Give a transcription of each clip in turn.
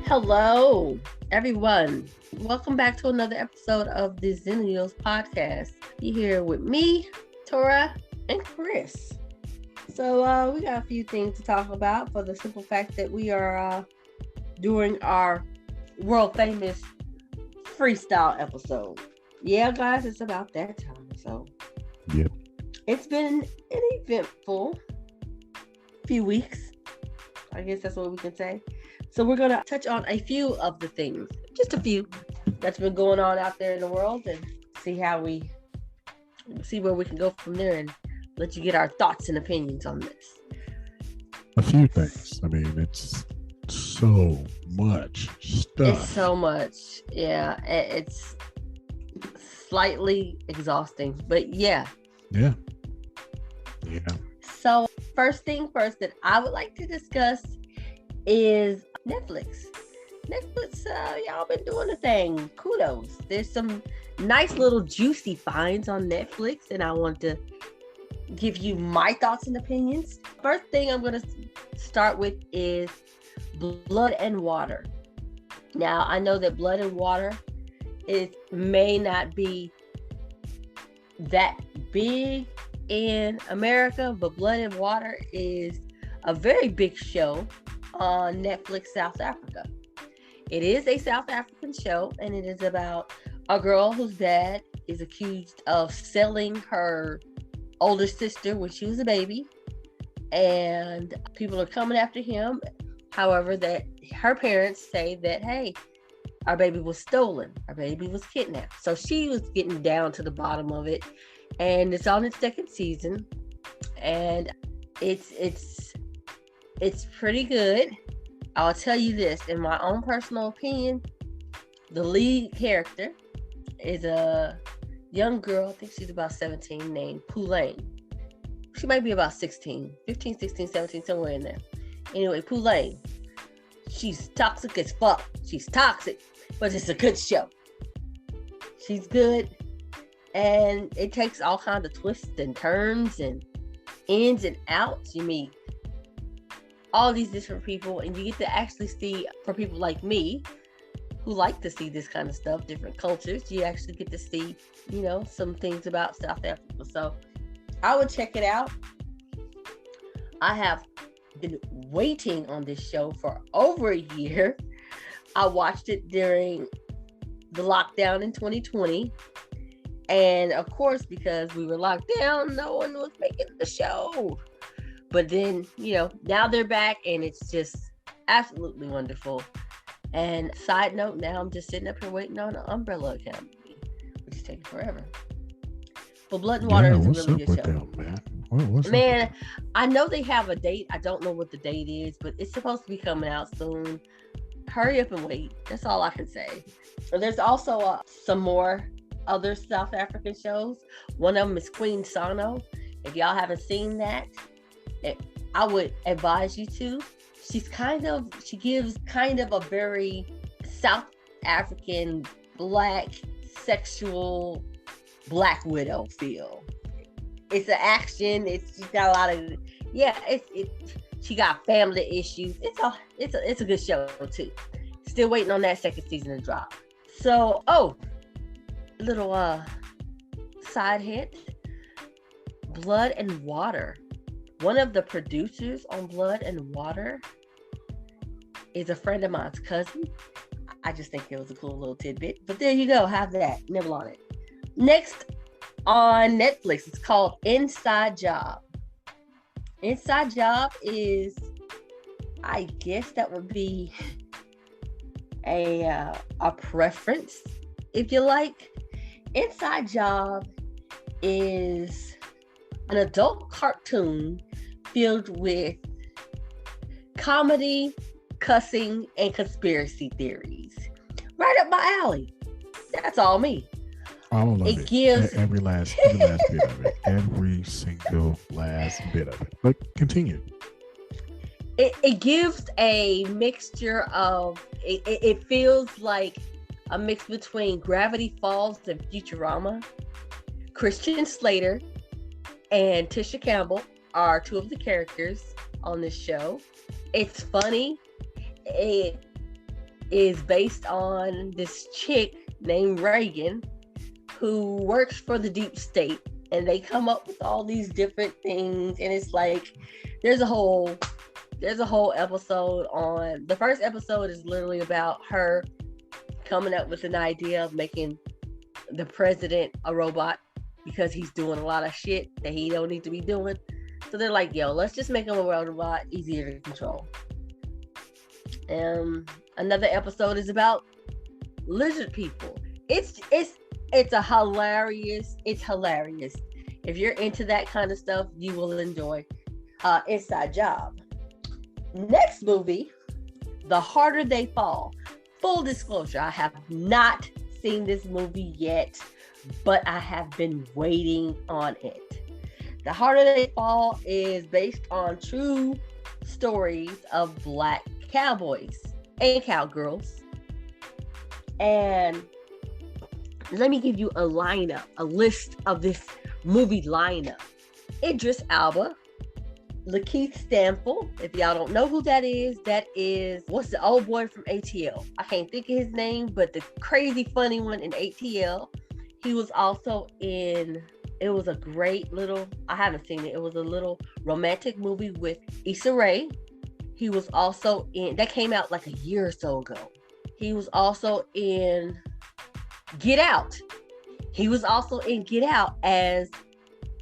Hello, everyone. Welcome back to another episode of the Xennials podcast. You're here with me, Tora, and Chris. So we got a few things to talk about for the simple fact that we are doing our world famous freestyle episode. Yeah, guys, it's about that time. So Yep. it's been an eventful few weeks. I guess that's what we can say. So we're going to touch on a few of the things, just a few, that's been going on out there in the world, and see where we can go from there and let you get our thoughts and opinions on this. A few things. I mean, it's so much stuff. It's so much. Yeah, it's slightly exhausting, but yeah. Yeah. So first thing first that I would like to discuss is Netflix. Y'all been doing the thing. Kudos. There's some nice little juicy finds on Netflix, and I want to give you my thoughts and opinions. First thing I'm going to start with is Blood and Water. Now, I know that Blood and Water may not be that big in America, but Blood and Water is a very big show on Netflix South Africa. It is a South African show, and it is about a girl whose dad is accused of selling her older sister when she was a baby, and people are coming after him. However, that her parents say that, hey, our baby was stolen, our baby was kidnapped. So she was getting down to the bottom of it, and it's on its second season, and it's pretty good. I'll tell you this, in my own personal opinion, the lead character is a young girl, I think she's about 17, named Pulane. She might be about 16, 15, 16, 17, somewhere in there. Anyway, Pulane. She's toxic as fuck. She's toxic, but it's a good show. She's good, and it takes all kinds of twists and turns and ins and outs. You meet all these different people, and you get to actually see, for people like me who like to see this kind of stuff, different cultures, you actually get to see, some things about South Africa. So I would check it out. I have been waiting on this show for over a year. I watched it during the lockdown in 2020. And of course, because we were locked down, no one was making the show. But then, now they're back, and it's just absolutely wonderful. And side note, now I'm just sitting up here waiting on the Umbrella Academy, which is taking forever. But Blood and Water is a really good show. Them, man? Man, I know they have a date. I don't know what the date is, but it's supposed to be coming out soon. Hurry up and wait. That's all I can say. There's also some more other South African shows. One of them is Queen Sano. If y'all haven't seen that, I would advise you to. She gives kind of a very South African black sexual Black Widow feel. It's an action. She's got a lot of she got family issues. It's a good show too. Still waiting on that second season to drop. So little side hint. Blood and Water. One of the producers on Blood and Water is a friend of mine's cousin. I just think it was a cool little tidbit. But there you go. Have that. Nibble on it. Next on Netflix, it's called Inside Job. Inside Job is, I guess that would be a preference, if you like. Inside Job is an adult cartoon filled with comedy, cussing, and conspiracy theories. Right up my alley. That's all me. All of it. Gives every last bit of it. Every single last bit of it. But continue. It gives a mixture of, it feels like a mix between Gravity Falls and Futurama. Christian Slater and Tisha Campbell are two of the characters on this show. It's funny. is based on this chick named Reagan who works for the deep state, and they come up with all these different things, and it's like there's a whole episode on the first episode is literally about her coming up with an idea of making the president a robot because he's doing a lot of shit that he don't need to be doing. So they're like, yo, let's just make him a robot, easier to control. Another episode is about lizard people. It's hilarious. If you're into that kind of stuff, you will enjoy Inside Job. Next movie, The Harder They Fall. Full disclosure, I have not seen this movie yet, but I have been waiting on it. The Harder They Fall is based on true stories of Black cowboys and cowgirls. And let me give you a list of this movie lineup. Idris Elba, Lakeith Stanfield. If y'all don't know who that is what's the old boy from ATL? I can't think of his name, but the crazy funny one in ATL. He was also in, it was a great little, I haven't seen it. It was a little romantic movie with Issa Rae. He was also in, that came out like a year or so ago. He was also in Get Out. He was also in Get Out as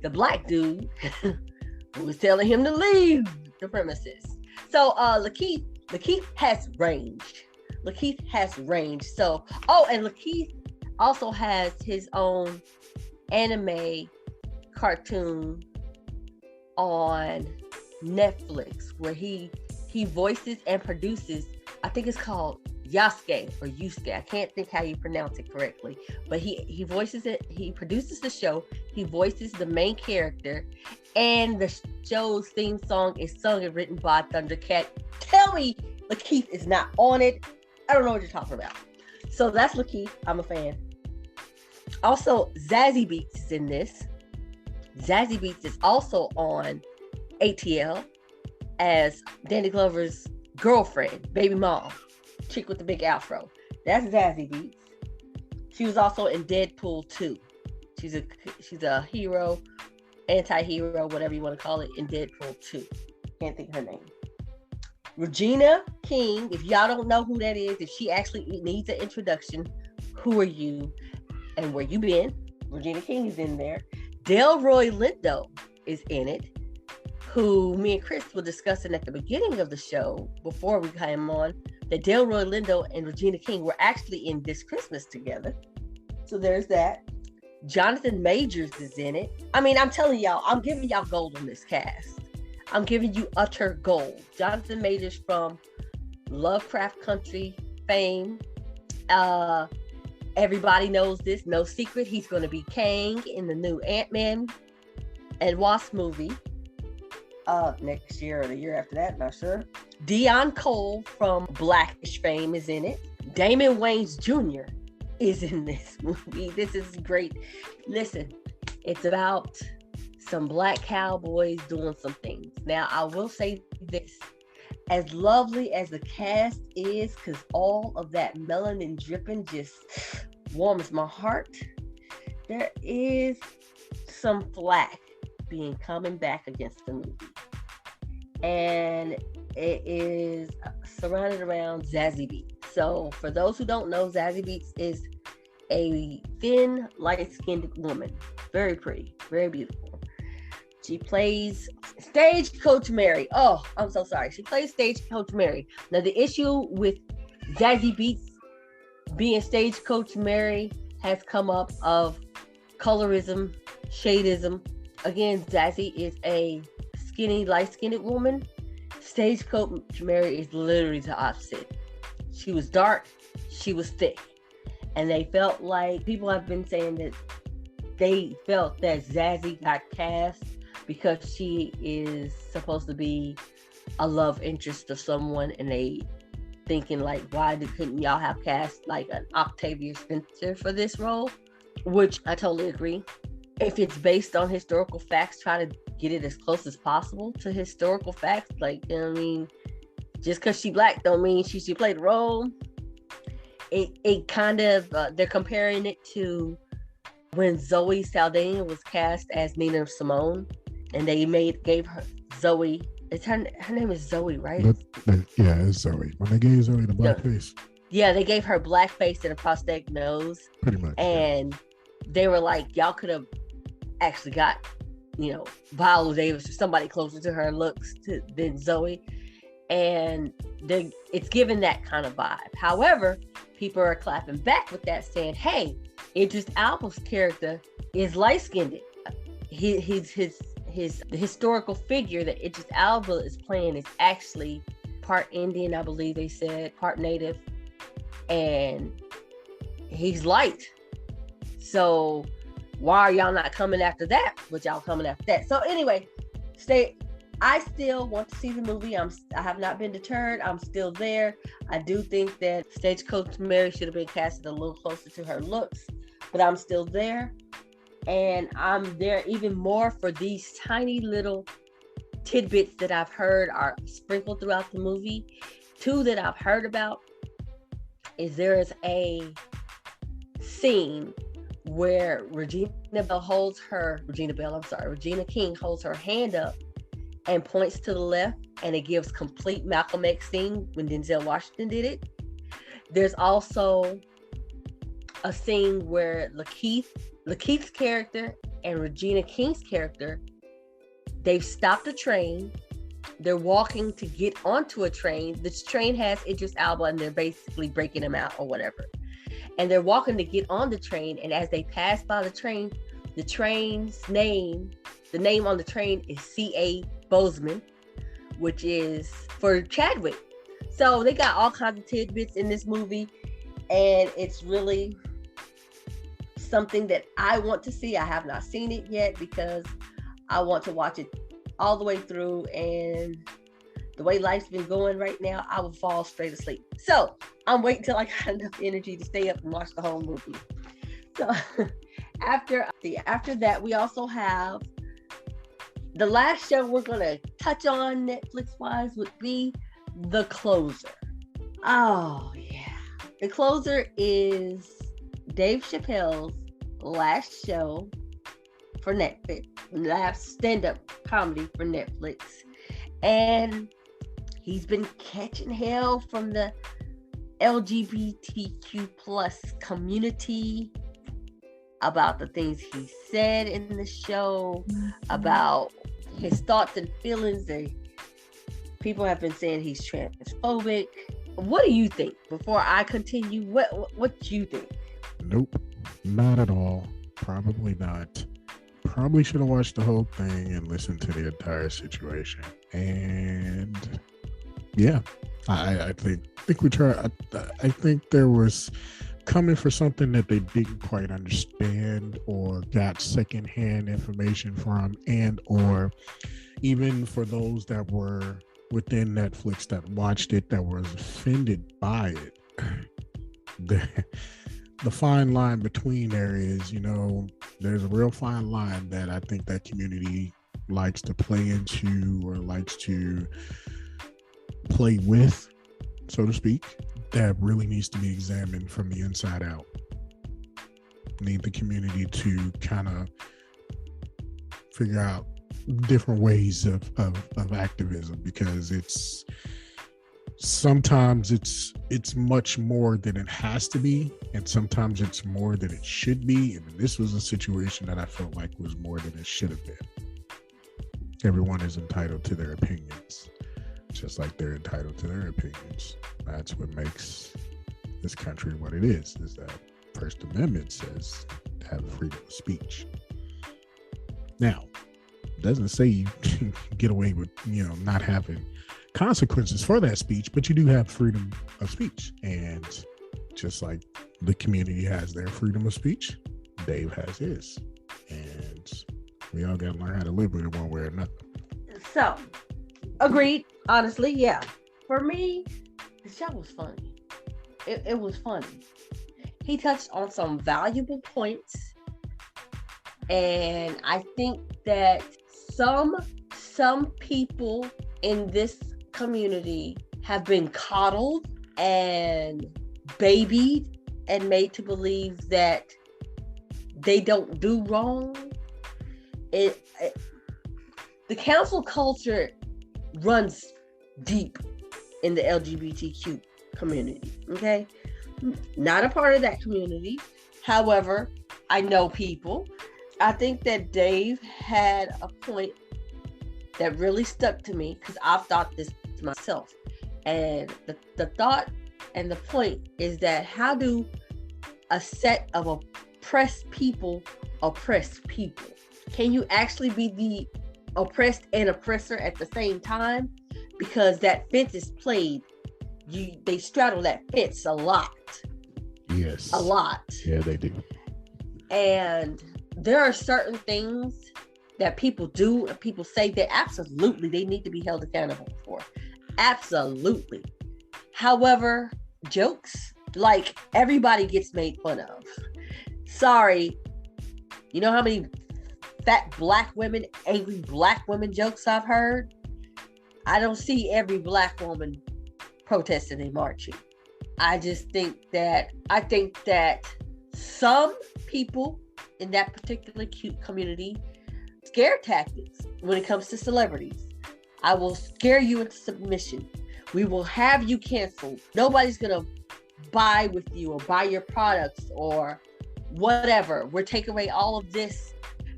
the black dude who was telling him to leave the premises. So Lakeith has range. So, and Lakeith also has his own anime cartoon on Netflix where he voices and produces, I think it's called Yasuke or Yusuke. I can't think how you pronounce it correctly, but he voices it. He produces the show. He voices the main character, and the show's theme song is sung and written by Thundercat. Tell me Lakeith is not on it. I don't know what you're talking about. So that's Lakeith. I'm a fan. Also, Zazie Beetz is in this. Zazie Beetz is also on ATL as Danny Glover's girlfriend, baby mom, chick with the big afro. That's Zazie Beetz. She was also in Deadpool 2. She's a hero, anti-hero, whatever you want to call it, in Deadpool 2. Can't think of her name. Regina King, if y'all don't know who that is, if she actually needs an introduction, who are you and where you been? Regina King is in there. Delroy Lindo is in it, who me and Chris were discussing at the beginning of the show before we came on, that Delroy Lindo and Regina King were actually in This Christmas together. So there's that. Jonathan Majors is in it. I mean, I'm telling y'all, I'm giving y'all gold on this cast. I'm giving you utter gold. Jonathan Majors from Lovecraft Country fame. Everybody knows this, no secret. He's going to be Kang in the new Ant-Man and Wasp movie next year or the year after that, not sure. Dion Cole from Blackish fame is in it. Damon Wayans Jr. is in this movie. This is great. Listen, it's about some black cowboys doing some things. Now, I will say this. As lovely as the cast is, because all of that melanin dripping just warms my heart, there is some flack being coming back against the movie. And it is surrounded around Zazie Beetz. So for those who don't know, Zazie Beetz is a thin, light-skinned woman. Very pretty, very beautiful. She plays Stagecoach Mary. Oh, I'm so sorry. She plays Stagecoach Mary. Now, the issue with Zazie Beetz being Stagecoach Mary has come up of colorism, shadeism. Again, Zazie is a skinny, light-skinned woman. Stagecoach Mary is literally the opposite. She was dark. She was thick. And they felt like, people have been saying that they felt that Zazie got cast because she is supposed to be a love interest of someone, and they thinking like, why couldn't y'all have cast like an Octavia Spencer for this role? Which I totally agree. If it's based on historical facts, try to get it as close as possible to historical facts. Like, you know what I mean? Just because she black don't mean she should play the role. it kind of they're comparing it to when Zoe Saldana was cast as Nina Simone, and they gave her Zoe. It's her name is Zoe, right? Yeah, it's Zoe. When they gave Zoe the blackface. Yeah, they gave her blackface and a prosthetic nose. Pretty much. And they were like, y'all could have actually got, Viola Davis or somebody closer to her looks than Zoe. And it's given that kind of vibe. However, people are clapping back with that, saying, hey, Idris Elba's character is light-skinned. His historical figure that Idris Elba is playing is actually part Indian, I believe they said, part Native, and he's light. So why are y'all not coming after that? But y'all coming after that. So anyway, I still want to see the movie. I have not been deterred. I'm still there. I do think that Stagecoach Mary should have been casted a little closer to her looks, but I'm still there. And I'm there even more for these tiny little tidbits that I've heard are sprinkled throughout the movie. Two that I've heard about is there is a scene where Regina King holds her hand up and points to the left, and it gives complete Malcolm X scene when Denzel Washington did it. There's also a scene where Lakeith's character and Regina King's character, they've stopped a train. They're walking to get onto a train. This train has Idris Elba, and they're basically breaking him out or whatever. And they're walking to get on the train. And as they pass by the train, the name on the train is C.A. Bozeman, which is for Chadwick. So they got all kinds of tidbits in this movie, and it's really something that I want to see. I have not seen it yet because I want to watch it all the way through, and the way life's been going right now, I will fall straight asleep. So I'm waiting till I got enough energy to stay up and watch the whole movie. So after that, we also have the last show we're going to touch on Netflix-wise would be The Closer. Oh, yeah. The Closer is Dave Chappelle's last show for Netflix, last stand-up comedy for Netflix. And he's been catching hell from the LGBTQ plus community about the things he said in the show, about his thoughts and feelings. People have been saying he's transphobic. What do you think? Before I continue, what do you think? Nope, not at all. Probably not. Probably should have watched the whole thing and listened to the entire situation. And yeah, I think we tried. I think there was coming for something that they didn't quite understand or got secondhand information from, and or even for those that were within Netflix that watched it that was offended by it. The fine line between there is, there's a real fine line that I think that community likes to play into or likes to play with, so to speak, that really needs to be examined from the inside out. Need the community to kind of figure out different ways of activism, because sometimes it's much more than it has to be, and sometimes it's more than it should be. And this was a situation that I felt like was more than it should have been. Everyone is entitled to their opinions, just like they're entitled to their opinions. That's what makes this country what it is that First Amendment says to have freedom of speech. Now, it doesn't say you get away with, not having consequences for that speech, but you do have freedom of speech. And just like the community has their freedom of speech, Dave has his. And we all got to learn how to live with it one way or another. So, agreed. Honestly, yeah. For me, the show was funny. It was funny. He touched on some valuable points. And I think that some people in this community have been coddled and babied and made to believe that they don't do wrong. The cancel culture runs deep in the LGBTQ community. Okay, not a part of that community. However, I know people. I think that Dave had a point that really stuck to me because I've thought this myself. And the thought and the point is that how do a set of oppressed people oppress people? Can you actually be the oppressed and oppressor at the same time? Because that fence is played. They straddle that fence a lot. Yes. A lot. Yeah, they do. And there are certain things that people do and people say that absolutely they need to be held accountable for. Absolutely. However, jokes, like everybody gets made fun of. Sorry. You know how many fat black women, angry black women jokes I've heard? I don't see every black woman protesting and marching. I think that some people in that particular cute community scare tactics when it comes to celebrities. I will scare you into submission. We will have you canceled. Nobody's gonna buy with you or buy your products or whatever. We're taking away all of this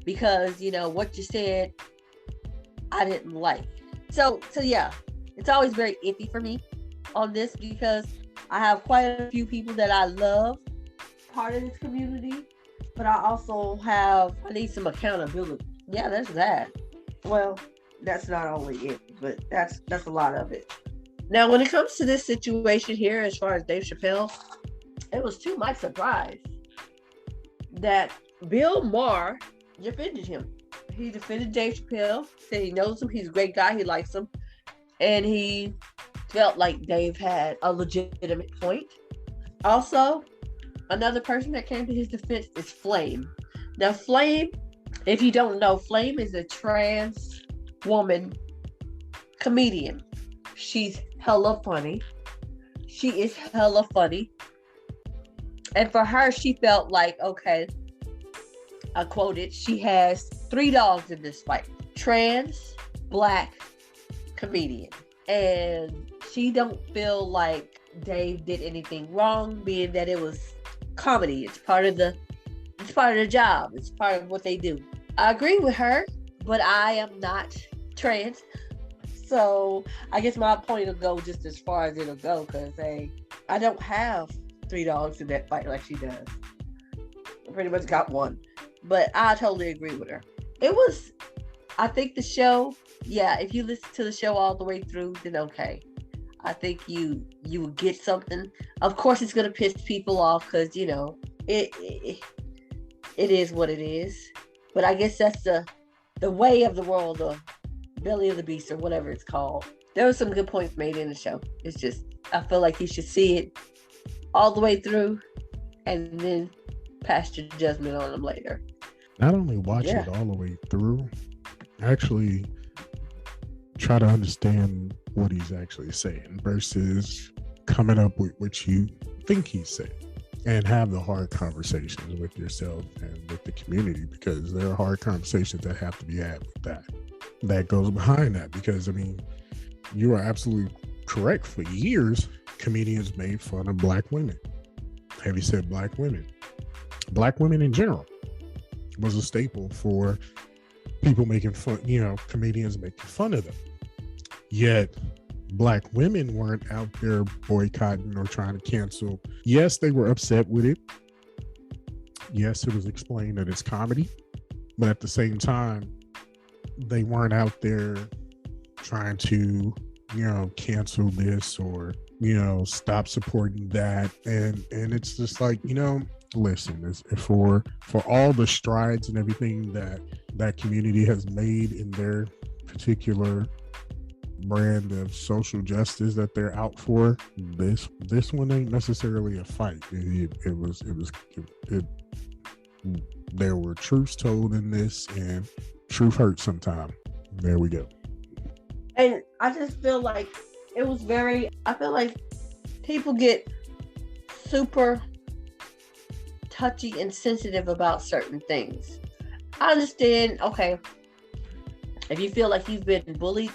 because what you said I didn't like. So yeah, it's always very iffy for me on this because I have quite a few people that I love part of this community, but I need some accountability. Yeah, there's that. Well, that's not only it, but that's a lot of it. Now, when it comes to this situation here, as far as Dave Chappelle, it was to my surprise that Bill Maher defended him. He defended Dave Chappelle, said he knows him, he's a great guy, he likes him, and he felt like Dave had a legitimate point. Also, another person that came to his defense is Flame. Now, Flame, if you don't know, Flame is a trans woman comedian. She's hella funny. She is hella funny. And for her, she felt like, okay, I quoted, she has 3 dogs in this fight. Trans, black, comedian. And she don't feel like Dave did anything wrong, being that it was comedy. It's part of the job. It's part of what they do. I agree with her, but I am not trans. So I guess my point will go just as far as it'll go, because I don't have 3 dogs in that fight like she does. I pretty much got 1. But I totally agree with her. I think the show, yeah, if you listen to the show all the way through, then okay. I think you will get something. Of course, it's going to piss people off because, it is what it is. But I guess that's the way of the world, or belly of the beast, or whatever it's called. There were some good points made in the show. It's just, I feel like you should see it all the way through and then pass your judgment on them later. Not only watch it all the way through, actually try to understand what he's actually saying versus coming up with what you think he's saying, and have the hard conversations with yourself and with the community, because there are hard conversations that have to be had with that goes behind that. Because you are absolutely correct. For years, comedians made fun of black women. Have you said black women in general was a staple for people making fun, comedians making fun of them. Yet black women weren't out there boycotting or trying to cancel. Yes, they were upset with it. Yes, it was explained that it's comedy, but at the same time, they weren't out there trying to, cancel this or, stop supporting that. And it's just like, listen, for all the strides and everything that community has made in their particular brand of social justice that they're out for, this one ain't necessarily a fight. There were truths told in this, and truth hurts sometimes. There we go. And I just feel like I feel like people get super touchy and sensitive about certain things. I understand, okay, if you feel like you've been bullied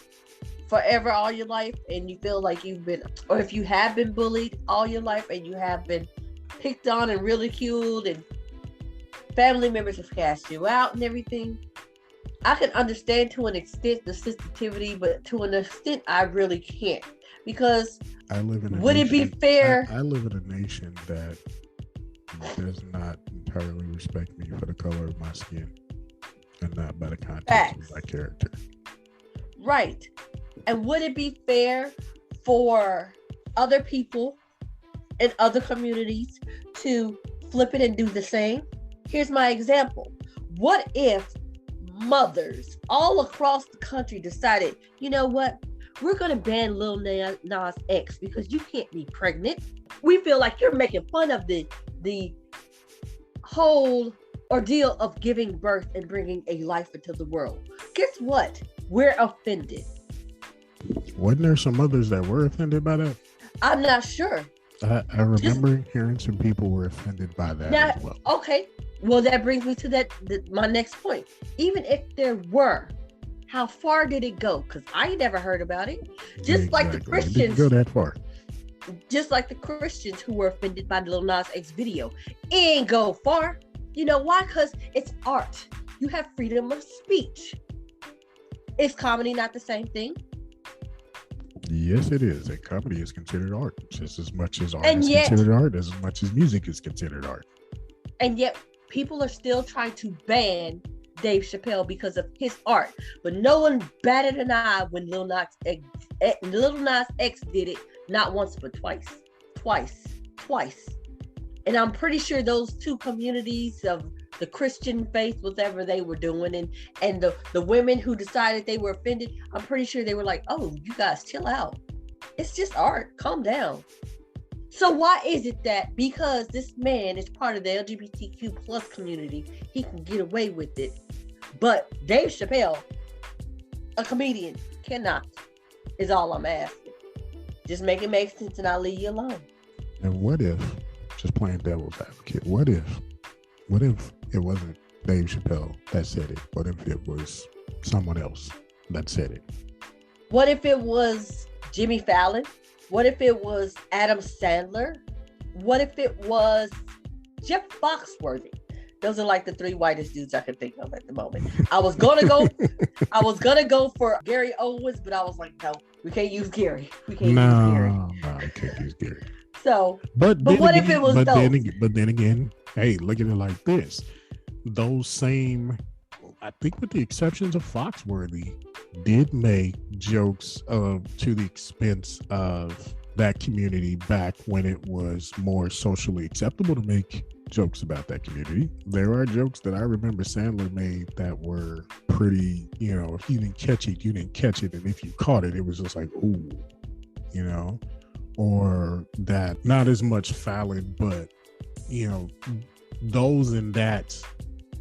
forever all your life, and you feel like you've been, or if you have been bullied all your life and you have been picked on and ridiculed and family members have cast you out and everything, I can understand to an extent the sensitivity, but to an extent I really can't, because I live in would it be fair? I live in a nation that does not entirely respect me for the color of my skin and not by the context of my character. Right. And would it be fair for other people in other communities to flip it and do the same? Here's my example. What if mothers all across the country decided, you know what? We're going to ban Lil Nas X because you can't be pregnant. We feel like you're making fun of the whole ordeal of giving birth and bringing a life into the world. Guess what? We're offended. Wasn't there some others that were offended by that? I'm not sure. I remember hearing some people were offended by that now, as well. Okay. Well, that brings me to my next point. Even if there were, how far did it go? Because I never heard about it. Just like the Christians. It didn't go that far. Just like the Christians who were offended by the Lil Nas X video. It ain't go far. You know why? Because it's art. You have freedom of speech. Is comedy not the same thing? Yes, it is. And comedy is considered art just as much as art is considered art, as much as music is considered art. And yet people are still trying to ban Dave Chappelle because of his art. But no one batted an eye when Lil Nas X did it, not once but twice. And I'm pretty sure those two communities of the Christian faith, whatever they were doing, and the women who decided they were offended, I'm pretty sure they were like, oh, you guys chill out. It's just art. Calm down. So why is it that because this man is part of the LGBTQ plus community, he can get away with it, but Dave Chappelle, a comedian, cannot, is all I'm asking. Just make it make sense and I'll leave you alone. And what if, just playing devil's advocate, what if it wasn't Dave Chappelle that said it? What if it was someone else that said it? What if it was Jimmy Fallon? What if it was Adam Sandler? What if it was Jeff Foxworthy? Those are like the three whitest dudes I can think of at the moment. I was gonna go for Gary Owens, but I was like, no, we can't use Gary. We can't use Gary. No, we can't use Gary. So, but what if it was those? But then again, hey, look at it like this. Those same, I think with the exceptions of Foxworthy, did make jokes to the expense of that community back when it was more socially acceptable to make jokes about that community. There are jokes that I remember Sandler made that were pretty, if you didn't catch it, you didn't catch it. And if you caught it, it was just like, ooh, or that not as much Fallon, but, those in that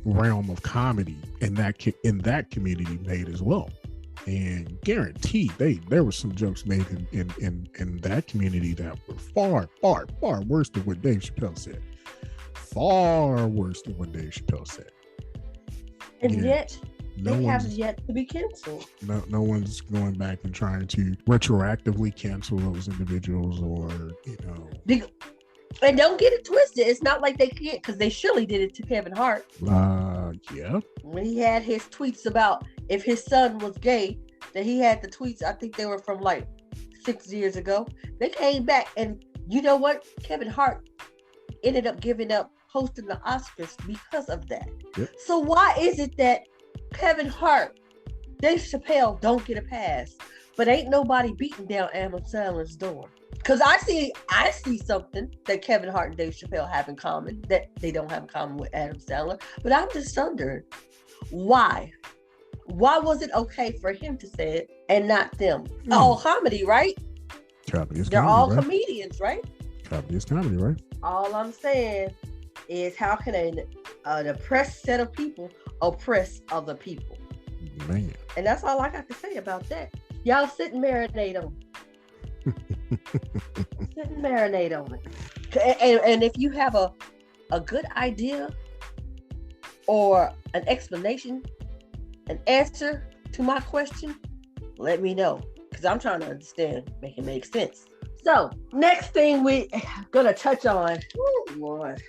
realm of comedy in that community made as well. And guaranteed there were some jokes made in that community that were far, far, far worse than what Dave Chappelle said. Far worse than what Dave Chappelle said. And yet they have yet to be canceled. No one's going back and trying to retroactively cancel those individuals or, And don't get it twisted. It's not like they can't, because they surely did it to Kevin Hart. Yeah. When he had his tweets about if his son was gay, that he had the tweets, I think they were from like 6 years ago. They came back, and you know what? Kevin Hart ended up giving up hosting the Oscars because of that. Yep. So why is it that Kevin Hart, Dave Chappelle don't get a pass, but ain't nobody beating down Adam Sandler's door? Because I see something that Kevin Hart and Dave Chappelle have in common that they don't have in common with Adam Sandler. But I'm just wondering, why? Why was it okay for him to say it and not them? All comedy, right? Comedy is They're comedy, all right? comedians, right? Comedy is comedy, right? All I'm saying is, how can an oppressed set of people oppress other people? Man. And that's all I got to say about that. Y'all sit and marinate on. Sit and marinate on it. And if you have a good idea or an explanation, an answer to my question, let me know. Because I'm trying to understand, make it make sense. So, next thing we're gonna touch on. Oh Lord.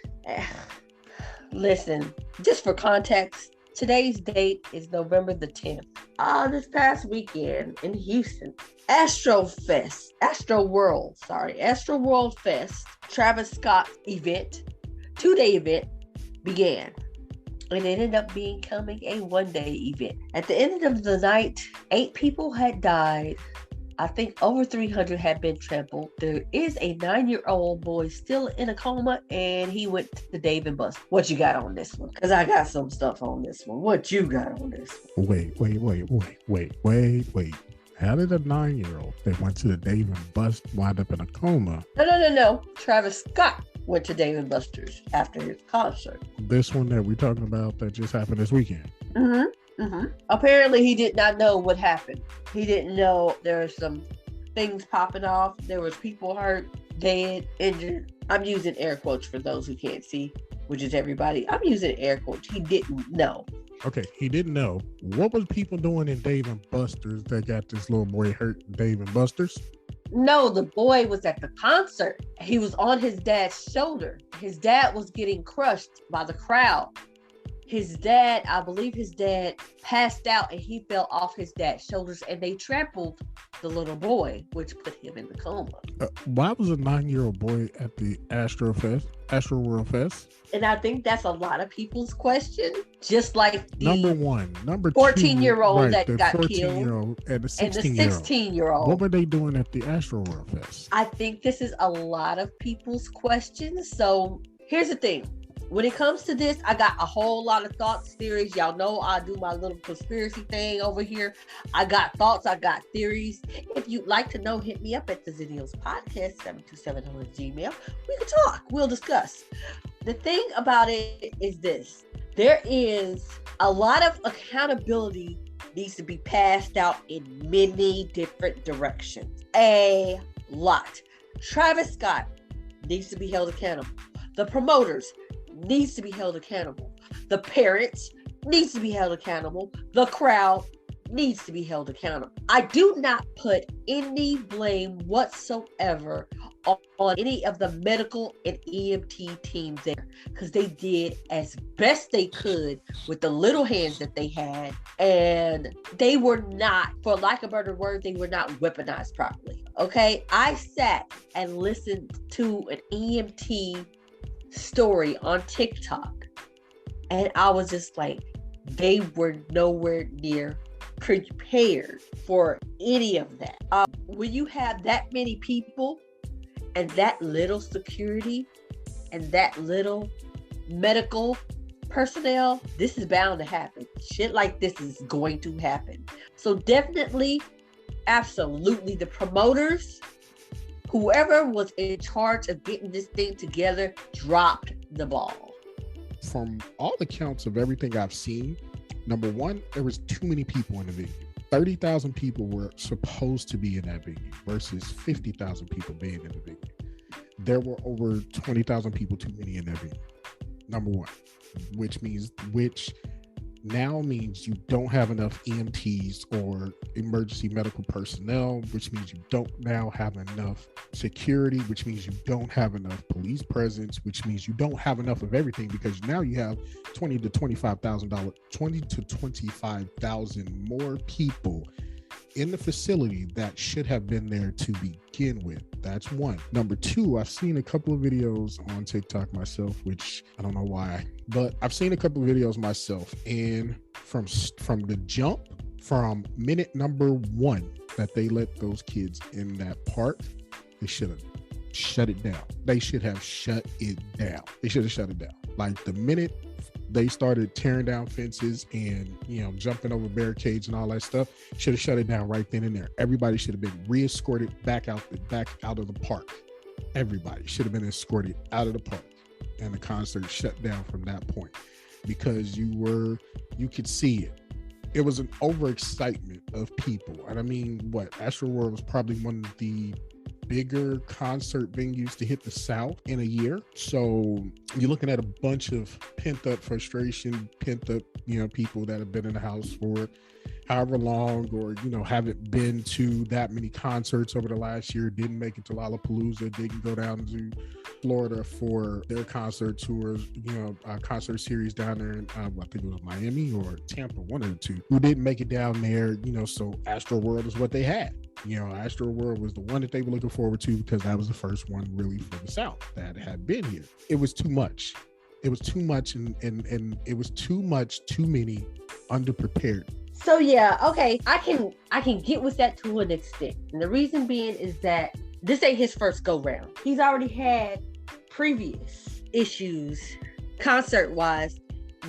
Listen, just for context, today's date is November the 10th. This past weekend in Houston, Astro World Fest, Travis Scott event, 2-day event began. And it ended up becoming a 1-day event. At the end of the night, 8 people had died. I think over 300 had been trampled. There is a 9-year-old boy still in a coma, and he went to Dave and Buster's. What you got on this one? Because I got some stuff on this one. What you got on this one? Wait. How did a 9-year-old that went to the Dave and Buster's wind up in a coma? No. Travis Scott went to Dave and Buster's after his concert. This one that we're talking about that just happened this weekend. Apparently, he did not know what happened. He didn't know there were some things popping off. There was people hurt, dead, injured. I'm using air quotes for those who can't see, which is everybody. I'm using air quotes. He didn't know. Okay, he didn't know. What was people doing in Dave and Buster's that got this little boy hurt in Dave and Buster's? No, the boy was at the concert. He was on his dad's shoulder. His dad was getting crushed by the crowd. I believe his dad passed out and he fell off his dad's shoulders and they trampled the little boy, which put him in the coma. Why was a 9-year-old boy at the Astro World Fest? And I think that's a lot of people's question. Just like the number 14-year-old right, that got 14-year-old and the 16-year-old. What were they doing at the Astro World Fest? I think this is a lot of people's questions. So here's the thing. When it comes to this, I got a whole lot of thoughts, theories. Y'all know I do my little conspiracy thing over here. I got thoughts, I got theories. If you'd like to know, hit me up at the Xennials podcast, 72700 Gmail. We can talk. We'll discuss. The thing about it is this. There is a lot of accountability needs to be passed out in many different directions. A lot. Travis Scott needs to be held accountable. The promoters needs to be held accountable. The parents needs to be held accountable. The crowd needs to be held accountable. I do not put any blame whatsoever on any of the medical and EMT teams there because they did as best they could with the little hands that they had, and they were not, for lack of a better word, they were not weaponized properly. Okay, I sat and listened to an EMT story on TikTok and I was just like, they were nowhere near prepared for any of that. When you have that many people and that little security and that little medical personnel, this is bound to happen. Shit like this is going to happen. So definitely, absolutely, the promoters, whoever was in charge of getting this thing together, dropped the ball. From all accounts of everything I've seen, number one, there was too many people in the venue. 30,000 people were supposed to be in that venue versus 50,000 people being in the venue. There were over 20,000 people too many in that venue. Number one, which now means you don't have enough EMTs or emergency medical personnel, which means you don't now have enough security, which means you don't have enough police presence, which means you don't have enough of everything because now you have 20 to 25,000 more people in the facility that should have been there to begin with. That's one. Number two, I've seen a couple of videos on TikTok myself, which I don't know why, but I've seen a couple of videos myself, and from the jump, from minute number one that they let those kids in that park, they should have shut it down. They should have shut it down. Like the minute they started tearing down fences and, jumping over barricades and all that stuff, should have shut it down right then and there. Everybody should have been re-escorted back out of the park. Everybody should have been escorted out of the park, and the concert shut down from that point because you could see it. It was an overexcitement of people. And I mean, Astro World was probably one of the bigger concert venues to hit the South in a year. So you're looking at a bunch of pent up frustration, pent up, people that have been in the house for however long, or, haven't been to that many concerts over the last year, didn't make it to Lollapalooza, didn't go down to Florida for their concert tours, concert series down there in, I think it was Miami or Tampa, one of the two, who didn't make it down there, so Astro World is what they had. Astro World was the one that they were looking forward to because that was the first one really for the South that had been here. It was too much. It was too much, and it was too many underprepared. So yeah, okay, I can get with that to an extent. And the reason being is that this ain't his first go round. He's already had previous issues concert-wise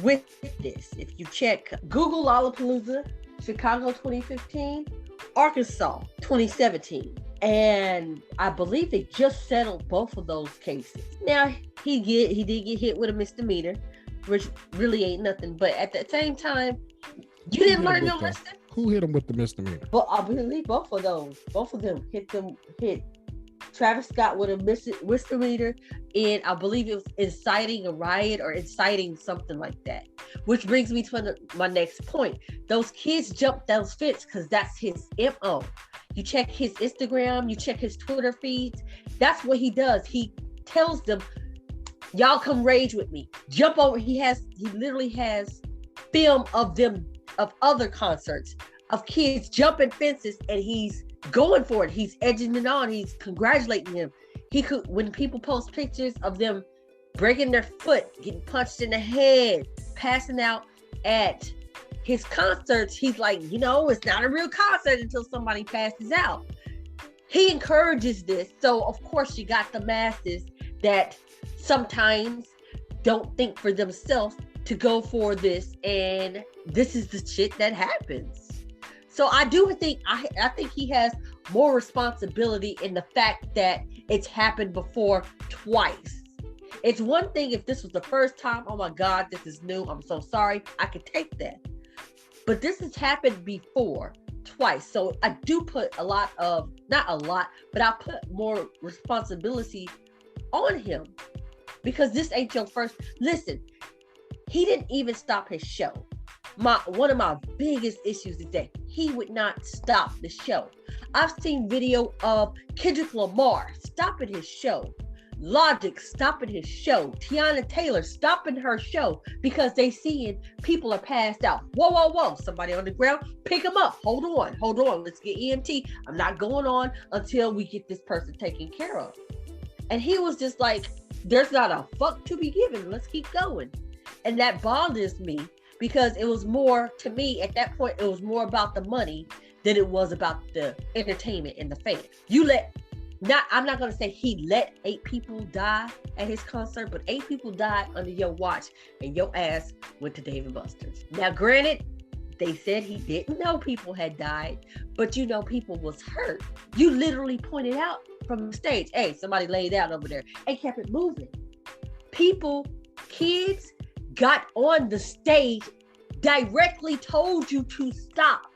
with this. If you check Google Lollapalooza, Chicago 2015, Arkansas 2017. And I believe they just settled both of those cases. Now, he did get hit with a misdemeanor, which really ain't nothing. But at the same time, you didn't learn your lesson. Who hit him with the misdemeanor? Well, I believe both of them hit Travis Scott with a misdemeanor, and I believe it was inciting a riot or inciting something like that. Which brings me to my next point. Those kids jumped those fence because that's his MO. You check his Instagram, you check his Twitter feeds. That's what he does. He tells them, y'all come rage with me. Jump over. He literally has film of them, of other concerts, of kids jumping fences, and he's going for it. He's edging it on. He's congratulating him. When people post pictures of them breaking their foot, getting punched in the head, passing out at his concerts, he's like, it's not a real concert until somebody passes out. He encourages this. So of course you got the masses that sometimes don't think for themselves to go for this, and this is the shit that happens. So I do think I think he has more responsibility in the fact that it's happened before twice. It's one thing if this was the first time, oh my God, this is new, I'm so sorry, I could take that. But this has happened before twice. So I do put not a lot, but I put more responsibility on him because this ain't your first. Listen, he didn't even stop his show. One of my biggest issues is that he would not stop the show. I've seen video of Kendrick Lamar stopping his show, Logic stopping his show, Tiana Taylor stopping her show because they seeing people are passed out. Whoa, somebody on the ground, pick them up. Hold on, let's get EMT. I'm not going on until we get this person taken care of. And he was just like, there's not a fuck to be given. Let's keep going. And that bothers me because it was more, to me, at that point, it was more about the money than it was about the entertainment and the fans. I'm not going to say he let 8 people die at his concert, but 8 people died under your watch and your ass went to Dave & Buster's. Now, granted, they said he didn't know people had died, but people was hurt. You literally pointed out from the stage, hey, somebody laid out over there, and kept it moving. Kids got on the stage, directly told you to stop,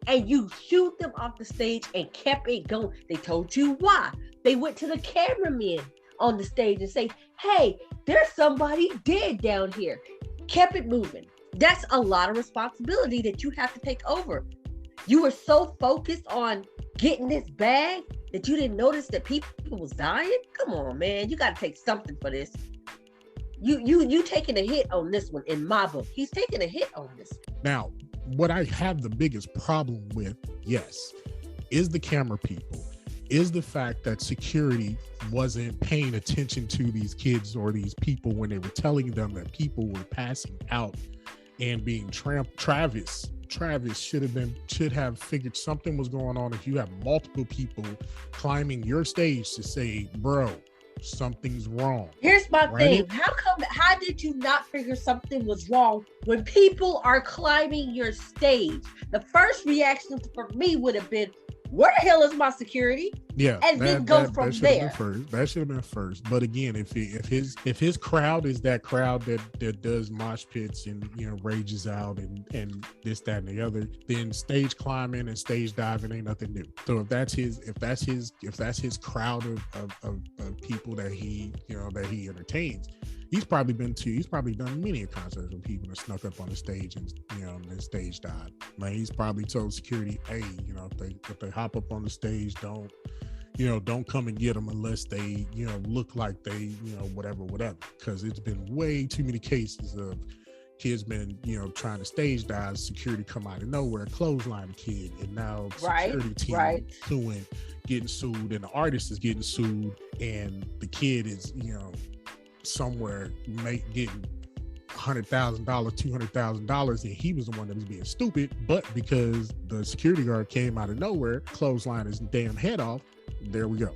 and you shoot them off the stage and kept it going. They told you why. They went to the cameraman on the stage and say, hey, there's somebody dead down here. Kept it moving. That's a lot of responsibility that you have to take over. You were so focused on getting this bag that you didn't notice that people was dying? Come on, man. You got to take something for this. You taking a hit on this one in my book. He's taking a hit on this. Now, what I have the biggest problem with, yes, is the camera people, is the fact that security wasn't paying attention to these kids or these people when they were telling them that people were passing out and being trampled. Travis should have figured something was going on if you have multiple people climbing your stage to say, bro, something's wrong. Here's my thing. How did you not figure something was wrong when people are climbing your stage? The first reaction for me would have been, where the hell is my security? Yeah, and then go from that should have been there. first. That should have been first. But again, if his crowd is that crowd that does mosh pits and rages out and this, that, and the other, then stage climbing and stage diving ain't nothing new. So if that's his crowd of people that he entertains, he's probably done many concerts with people that snuck up on the stage and then stage dive. Like, he's probably told security, hey, if they hop up on the stage, don't come and get them unless they look like they whatever, because it's been way too many cases of kids been trying to stage dive, security come out of nowhere, clothesline a kid, and now security team getting sued, and the artist is getting sued, and the kid is somewhere getting $100,000, $200,000, and he was the one that was being stupid, but because the security guard came out of nowhere, clothesline his damn head off, there we go.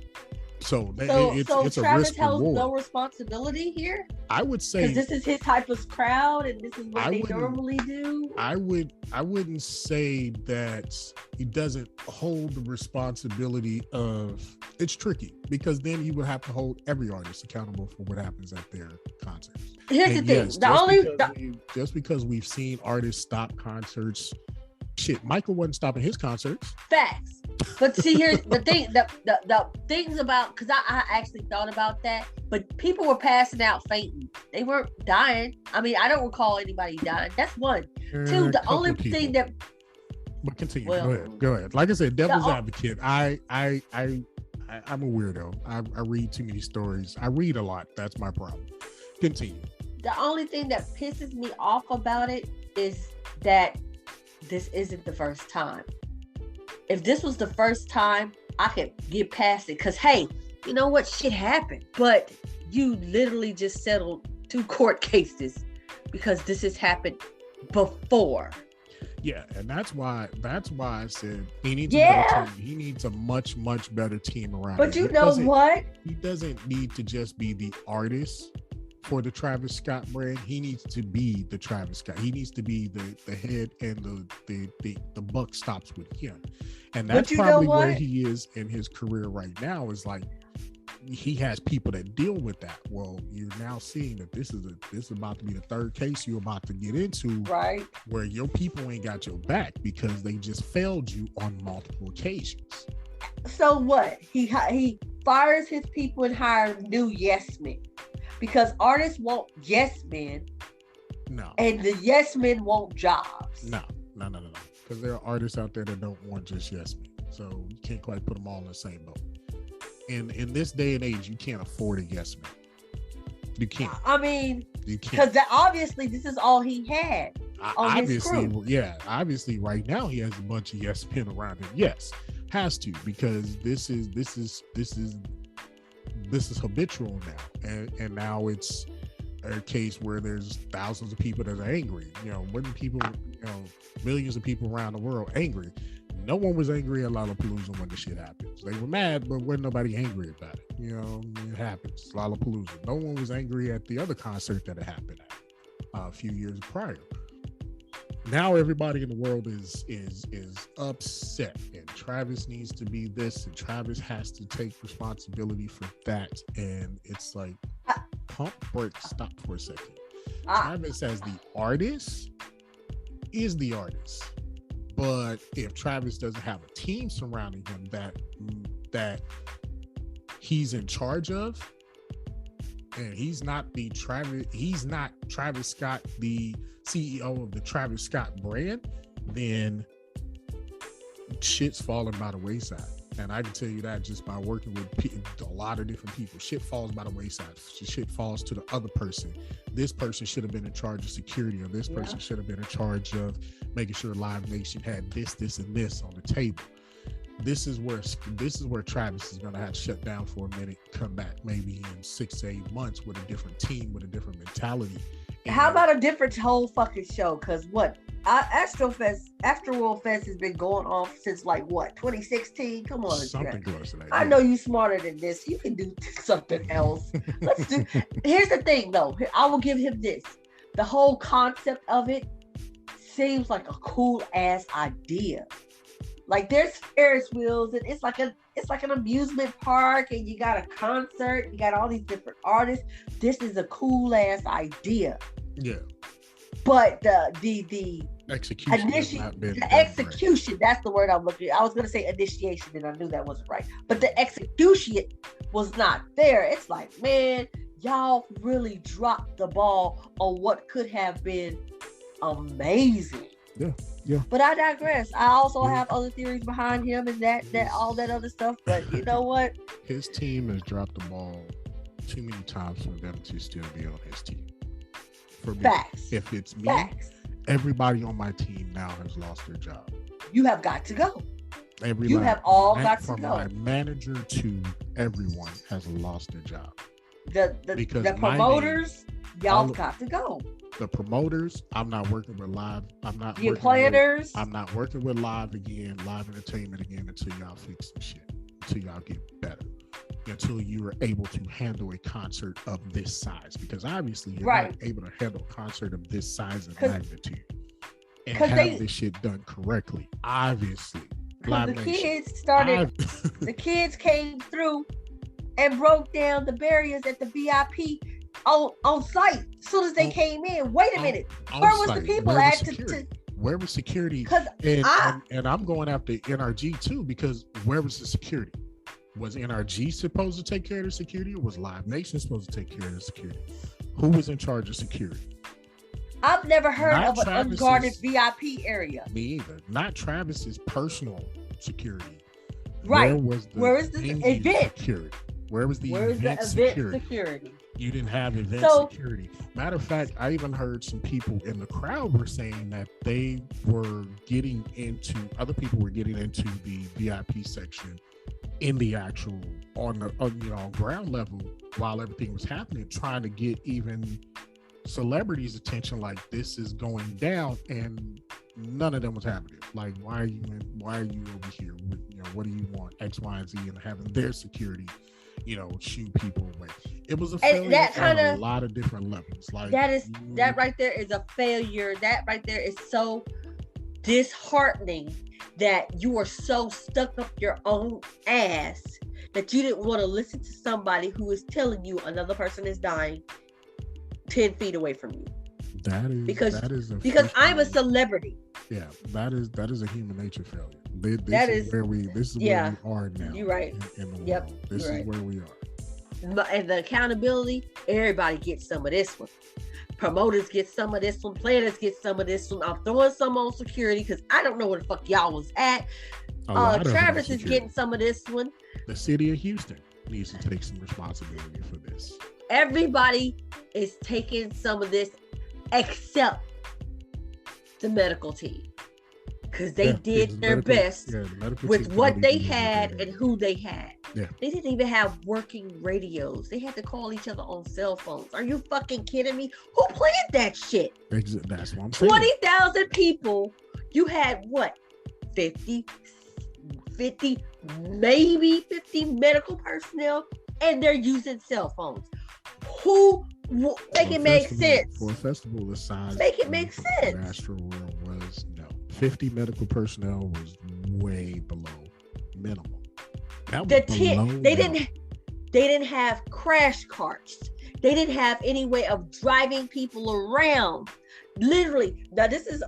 So it's a risk reward. No responsibility here. I would say, because this is his type of crowd and this is what they normally do. I wouldn't say that he doesn't hold the responsibility of. It's tricky because then you would have to hold every artist accountable for what happens at their concerts. Here's the thing: just because we've seen artists stop concerts, shit, Michael wasn't stopping his concerts. Facts. But see, here's the thing: the things about, because I actually thought about that, but people were passing out fainting. They weren't dying. I mean, I don't recall anybody dying. That's one. Two, the only thing that. But continue. Go ahead. Like I said, devil's advocate. I'm a weirdo. I read too many stories. I read a lot. That's my problem. Continue. The only thing that pisses me off about it is that this isn't the first time. If this was the first time, I could get past it. Because, hey, you know what? Shit happened. But you literally just settled 2 court cases because this has happened before. Yeah, and that's why I said he needs a better team. He needs a much, much better team around him. But you know what? He doesn't need to just be the artist for the Travis Scott brand. He needs to be the Travis Scott. He needs to be the head, and the buck stops with him. And that's probably where he is in his career right now, is like he has people that deal with that. Well, you're now seeing that this is about to be the third case you're about to get into, right? Where your people ain't got your back because they just failed you on multiple occasions. So what? He fires his people and hires new yes men. Because artists want yes men. No. And the yes men want jobs. No. Because there are artists out there that don't want just yes men. So you can't quite put them all in the same boat. And in this day and age, you can't afford a yes man. You can't. I mean, you can't. Because obviously this is all he had. Obviously right now he has a bunch of yes men around him. Yes. Has to, because this is habitual now, and now it's a case where there's thousands of people that are angry. When people, millions of people around the world angry. No one was angry at Lollapalooza when the shit happens. They were mad, but wasn't nobody angry about it. It happens. Lollapalooza. No one was angry at the other concert that it happened at a few years prior. Now everybody in the world is upset, and Travis needs to be this, and Travis has to take responsibility for that. And it's like, pump, break, stop for a second. Travis as the artist is the artist, but if Travis doesn't have a team surrounding him that he's in charge of, and he's not Travis Scott, the CEO of the Travis Scott brand, then shit's falling by the wayside. And I can tell you that just by working with a lot of different people. Shit falls by the wayside. Shit falls to the other person. This person should have been in charge of security, or this person should have been in charge of making sure Live Nation had this, and this on the table. This is where Travis is going to have to shut down for a minute, come back maybe in 6 to 8 months with a different team, with a different mentality. How about a different whole fucking show? Because Astroworld Fest has been going on since 2016? Come on, something close to that. I know you smarter than this. You can do something else. Here's the thing, though. I will give him this. The whole concept of it seems like a cool ass idea. Like, there's Ferris wheels, and it's like it's like an amusement park, and you got a concert, you got all these different artists. This is a cool ass idea. Yeah. But the execution execution, that's the word I'm looking at. I was going to say initiation, and I knew that wasn't right. But the execution was not there. It's like, man, y'all really dropped the ball on what could have been amazing. Yeah. But I digress. I also have other theories behind him and that all that other stuff. But you know what? His team has dropped the ball too many times for them to still be on his team. For me, Facts. If it's me, Facts. Everybody on my team now has lost their job. You have got to go. You have all got to go. From my manager to everyone has lost their job. The promoters, y'all got to go. The promoters, I'm not working with live. I'm not the planners. I'm not working with live entertainment again until y'all fix some shit. Until y'all get better. Until you are able to handle a concert of this size, because obviously you're not able to handle a concert of this size and magnitude and have this shit done correctly. Obviously, the kids came through and broke down the barriers at the VIP on site as soon as they came in. Wait a minute, where was the people at? Where was security? And I'm going after NRG too, because where was the security? Was NRG supposed to take care of the security, or was Live Nation supposed to take care of the security? Who was in charge of security? I've never heard of an unguarded VIP area. Me either. Not Travis's personal security. Right. Where is the event security? Where was the event security? You didn't have event security. Matter of fact, I even heard some people in the crowd were saying that other people were getting into the VIP section in the actual on ground level while everything was happening, trying to get even celebrities' attention, like this is going down, and none of them was happening. Like, why are you over here with, what do you want X, Y, and Z, and having their security shoo people away. It was a failure on a lot of different levels. Like that right there is a failure. That right there is so disheartening that you are so stuck up your own ass that you didn't want to listen to somebody who is telling you another person is dying 10 feet away from you. Because I'm a celebrity. Yeah, that is a human nature failure. This is where we are now. You're right. In the world. This is where we are. And the accountability, everybody gets some of this one. Promoters get some of this one. Planners get some of this one. I'm throwing some on security because I don't know where the fuck y'all was at. Travis is getting some of this one. The city of Houston needs to take some responsibility for this. Everybody is taking some of this except the medical team. Because they did their best with what they had and who they had. Yeah. They didn't even have working radios. They had to call each other on cell phones. Are you fucking kidding me? Who planned that shit? That's what I'm saying. 20,000 people. You had what? 50, maybe 50 medical personnel, and they're using cell phones. Make it make sense. For a festival the size, make it make sense. Astro World was 50 medical personnel was way below minimum. They didn't have crash carts. They didn't have any way of driving people around. Literally, now this is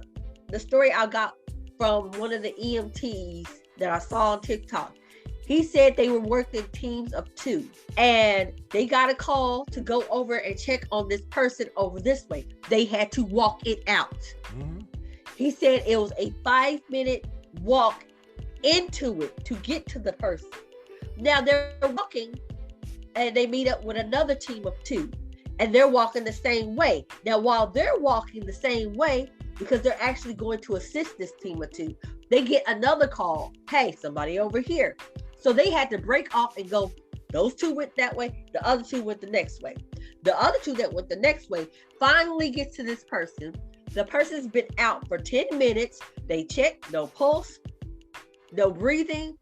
the story I got from one of the EMTs that I saw on TikTok. He said they were working teams of 2 and they got a call to go over and check on this person over this way. They had to walk it out. Mm-hmm. He said it was a 5-minute walk into it to get to the person. Now they're walking and they meet up with another team of 2 and they're walking the same way. Now, while they're walking the same way, because they're actually going to assist this team of 2, they get another call. Hey, somebody over here. So they had to break off and go. Those 2 went that way. The other 2 went the next way. The other 2 that went the next way finally get to this person. The person's been out for 10 minutes. They check, no pulse, no breathing.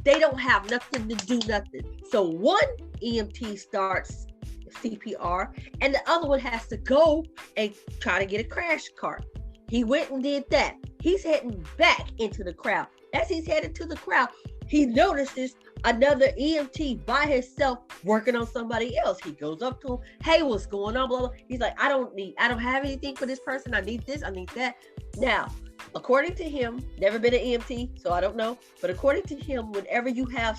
They don't have nothing to do nothing. So one EMT starts CPR and the other one has to go and try to get a crash cart. He went and did that. He's heading back into the crowd. As he's headed to the crowd, he notices another EMT by himself working on somebody else. He goes up to him, hey, what's going on? Blah, blah. He's like, I don't have anything for this person. I need this, I need that. Now, according to him, never been an EMT, so I don't know. But according to him, whenever you have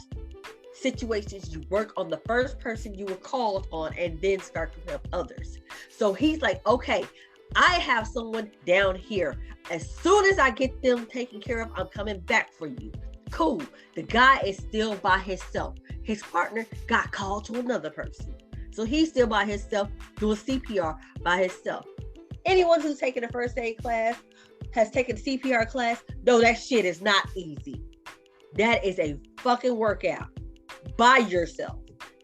situations, you work on the first person you were called on and then start to help others. So he's like, okay, I have someone down here. As soon as I get them taken care of, I'm coming back for you. Cool. The guy is still by himself. His partner got called to another person. So he's still by himself doing CPR by himself. Anyone who's taken a first aid class, has taken a CPR class, no, that shit is not easy. That is a fucking workout by yourself.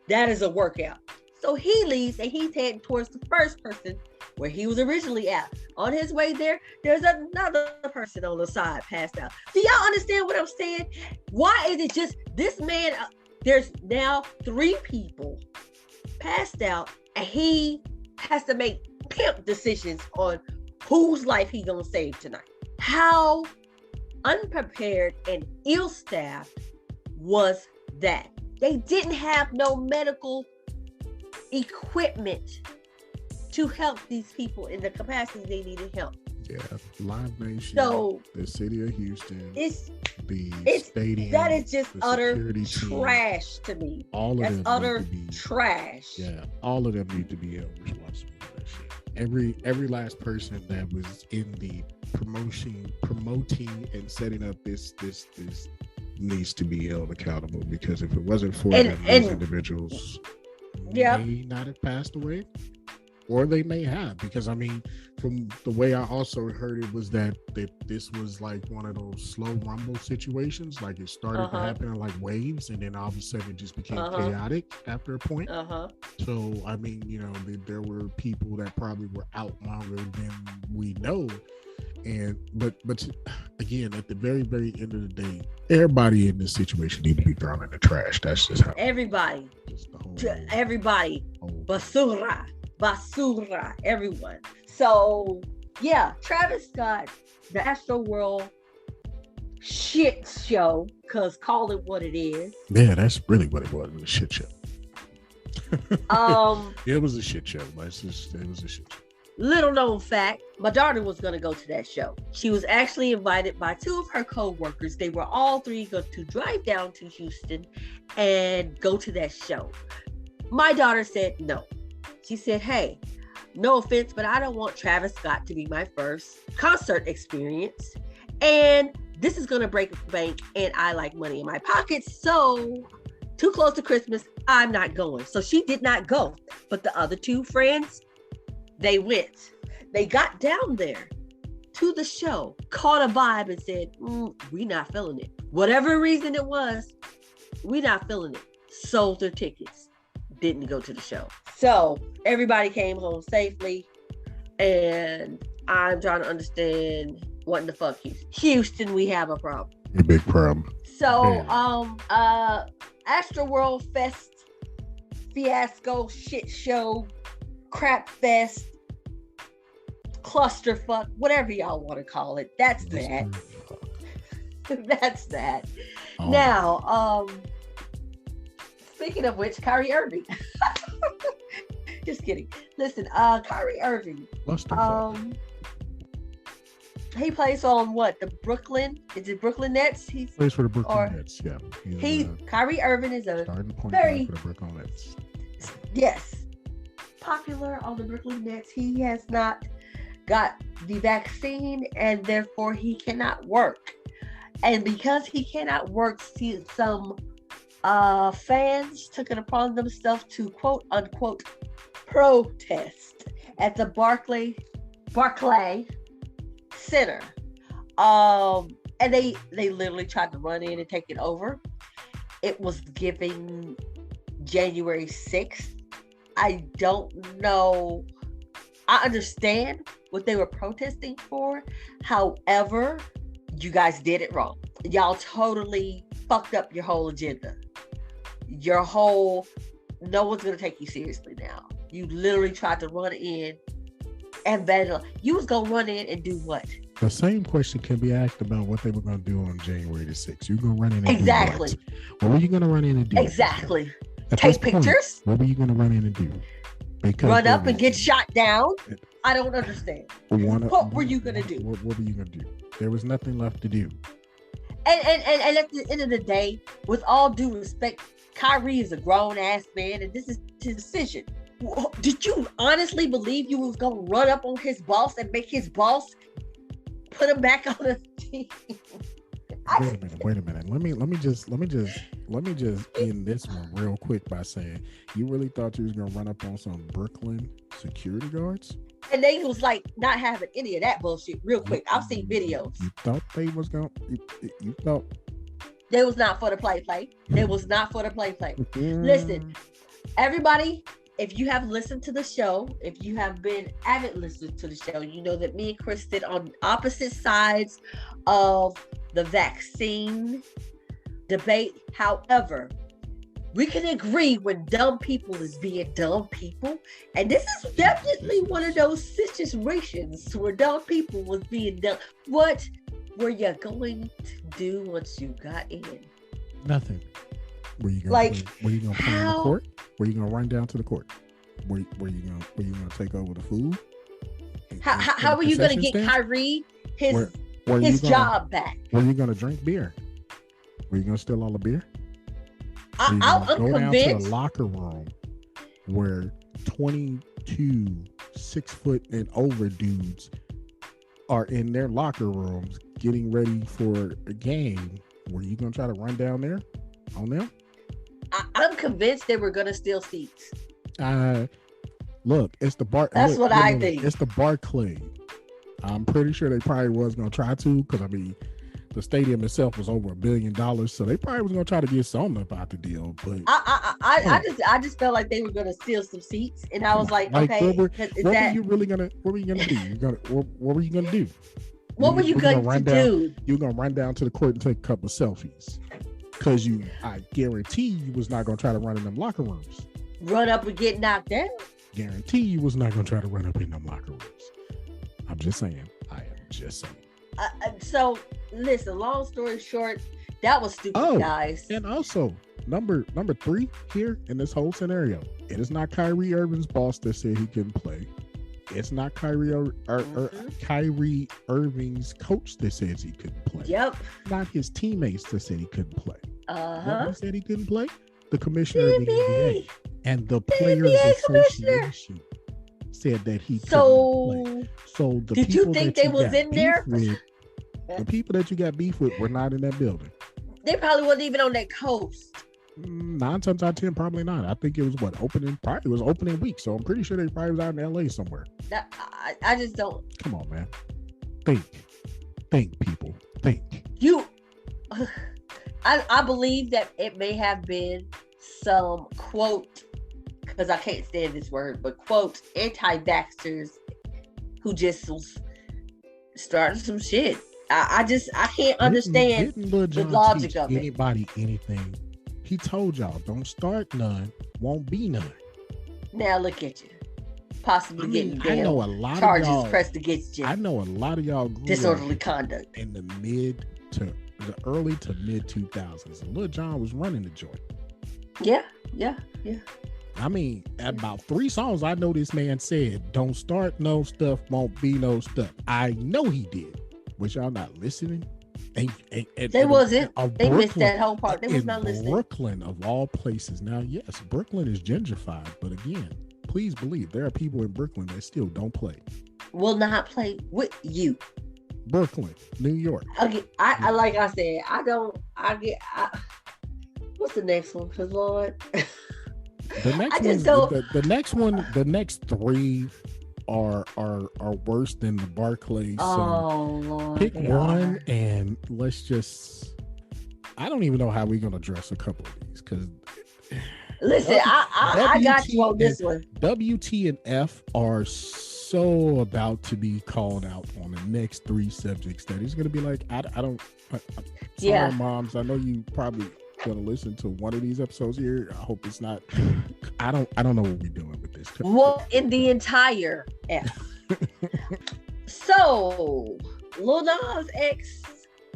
That is a workout. So he leaves and he's heading towards the first person where he was originally at. On his way there, there's another person on the side passed out. Do y'all understand what I'm saying? Why is it just this man? There's now 3 people passed out and he has to make pimp decisions on whose life he gonna save tonight. How unprepared and ill-staffed was that? They didn't have no medical equipment to help these people in the capacity they needed help. Yeah, Live Nation, so, the city of Houston, it's stadium. That is just utter team, trash to me. All of That's them utter need to be, trash. Yeah, all of them need to be held responsible for that shit. Every last person that was in the promoting and setting up this needs to be held accountable, because if it wasn't for them, those individuals may not have passed away, or they may have, because I mean, from the way I also heard it was that this was like one of those slow rumble situations. Like it started to happen in like waves, and then all of a sudden it just became chaotic after a point. So I mean, you know, there were people that probably were out longer than we know. And but again, at the very, very end of the day, everybody in this situation need to be thrown in the trash. That's just how everybody, basura, everyone. So yeah, Travis Scott, the Astroworld shit show, cause call it what it is. Yeah, that's really what it was, a shit show. It was a shit show, but it was a shit show. Little known fact, my daughter was going to go to that show. She was actually invited by 2 of her co-workers. They were all 3 going to drive down to Houston and go to that show. My daughter said no. She said, hey, no offense, but I don't want Travis Scott to be my first concert experience. And this is going to break the bank, and I like money in my pockets. So too close to Christmas, I'm not going. So she did not go. But the other 2 friends, they went. They got down there to the show, caught a vibe, and said, we not feeling it. Whatever reason it was, we not feeling it. Sold their tickets. Didn't go to the show. So everybody came home safely. And I'm trying to understand what in the fuck Houston, we have a problem. A big problem. So, Astroworld Fest fiasco, shit show, crap fest, clusterfuck, whatever y'all want to call it. That's that. That's that. Oh. Now, speaking of which, Kyrie Irving. Just kidding. Listen, Kyrie Irving. He plays on what? The Brooklyn? Is it Brooklyn Nets? He plays for the Brooklyn Nets. Yeah. Kyrie Irving is a starting point guard for the Brooklyn Nets. Yes. Popular on the Brooklyn Nets. He has not got the vaccine, and therefore he cannot work. And because he cannot work, some fans took it upon themselves to quote unquote protest at the Barclay Center. And they literally tried to run in and take it over. It was giving January 6th. I don't know. I understand what they were protesting for. However, you guys did it wrong. Y'all totally fucked up your whole agenda. No one's going to take you seriously now. You literally tried to run in and vandalize. You was going to run in and do what? The same question can be asked about what they were going to do on January the 6th. You're going to run in and exactly. do what were you going to run in and do? Exactly. At Take pictures. What were you going to run in and do? Because run up and get shot down? I don't understand. What were you going to do? What were you going to do? There was nothing left to do. And at the end of the day, with all due respect, Kyrie is a grown-ass man, and this is his decision. Did you honestly believe you was going to run up on his boss and make his boss put him back on the team? Wait a minute. Let me just end this one real quick by saying, you really thought you was gonna run up on some Brooklyn security guards? And they was like not having any of that bullshit. Real quick, I've seen videos. You thought they was gonna? You thought they was not for the play. They was not for the play. Listen, everybody. If you have listened to the show, if you have been avid listeners to the show, you know that me and Chris sit on opposite sides of the vaccine debate. However, we can agree when dumb people is being dumb people. And this is definitely one of those situations where dumb people was being dumb. What were you going to do once you got in? Nothing. Were you gonna play in the court? Were you gonna run down to the court? Were you gonna take over the food? How are you gonna get Kyrie his job back? Were you gonna drink beer? Were you gonna steal all the beer? I'm go convinced. Down to the locker room where 22 6-foot and over dudes are in their locker rooms getting ready for a game. Were you gonna try to run down there on them? I'm convinced they were gonna steal seats. Look, it's the bar. That's what I think. It's the Barclay. I'm pretty sure they probably was gonna try to, because I mean, the stadium itself was over $1 billion, so they probably was gonna try to get something about the deal. But I just felt like they were gonna steal some seats, and I was like okay, what were you gonna do? What were you gonna do? What were you going to do? You were gonna run down to the court and take a couple of selfies, because I guarantee you was not gonna try to run in them locker rooms. Run up and get knocked down. Guarantee you was not gonna try to run up in them locker rooms. I'm just saying. I am just saying. So listen, long story short, that was stupid, guys. And also, number 3 here in this whole scenario, it is not Kyrie Irving's boss that said he couldn't play. It's not Kyrie Irving's coach that says he couldn't play. Yep. Not his teammates that said he couldn't play. Who said he couldn't play? The commissioner of the NBA and the Players Association said that he couldn't play. So did you think they was in there? The people that you got beef with were not in that building. They probably wasn't even on that coast. 9 times out of 10, probably not. I think it was opening week. So I'm pretty sure they probably was out in LA somewhere. I just don't. Come on, man. Think, people. Think. I believe that it may have been some quote, because I can't stand this word, but quote, anti-vaxxers who just was starting some shit. I can't understand the logic of it. Anybody, anything. He told y'all, don't start none, won't be none. Now look at you. Possibly getting charges pressed against you. I know a lot of y'all disorderly conduct in the early to mid 2000s. And Lil Jon was running the joint. Yeah. I mean, at about 3 songs, I know this man said, don't start no stuff, won't be no stuff. I know he did. Was y'all not listening? They wasn't. They missed that whole part. They was not listening. Brooklyn, of all places. Now, yes, Brooklyn is gentrified, but again, please believe there are people in Brooklyn that still don't play. Will not play with you. Brooklyn, New York. Okay, I like I said, what's the next one? Because Lord, the next 3 are worse than the Barclays. Oh Lord, pick one and let's just. I don't even know how we're gonna address a couple of these, because. Listen, I got you on this one. WT and F are so about to be called out on the next 3 subjects that he's gonna be like, I don't. Sorry, moms. I know you probably gonna listen to one of these episodes here. I hope it's not. I don't know what we're doing with this. Well, in the entire F. So Lil Nas X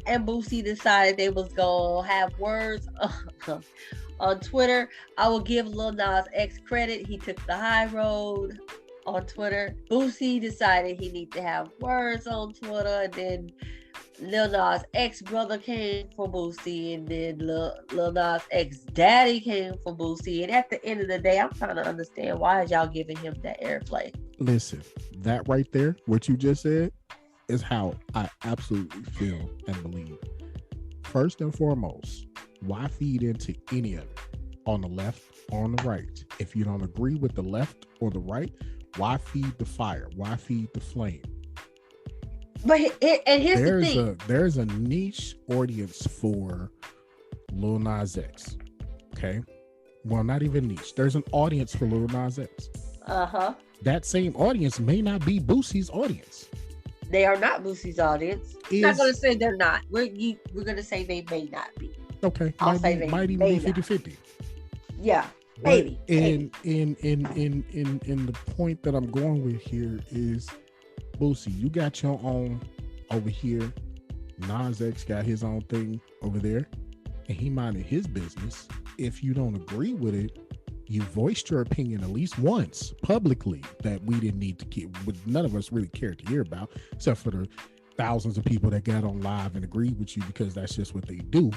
and Boosie decided they was gonna have words on Twitter. I will give Lil Nas X credit. He took the high road on Twitter. Boosie decided he needed to have words on Twitter, and then Lil Nas X brother came for Boosie, and then Lil Nas X daddy came for Boosie. And at the end of the day, I'm trying to understand, why is y'all giving him that airplay? Listen, that right there, what you just said, is how I absolutely feel and believe. First and foremost, why feed into any of it? On the left or on the right? If you don't agree with the left or the right, why feed the fire? Why feed the flame? But and here's the thing. There's a niche audience for Lil Nas X. Okay? Well, not even niche. There's an audience for Lil Nas X. Uh-huh. That same audience may not be Boosie's audience. They are not Boosie's audience. I'm not going to say they're not. We're going to say they may not be. Okay. I'll say might even be 50-50. Yeah. Maybe. In the point that I'm going with here is, Boosie, you got your own over here. Nas X got his own thing over there, and he minded his business. If you don't agree with it, you voiced your opinion at least once publicly that we didn't need to keep, none of us really cared to hear about, except for the thousands of people that got on live and agreed with you because that's just what they do.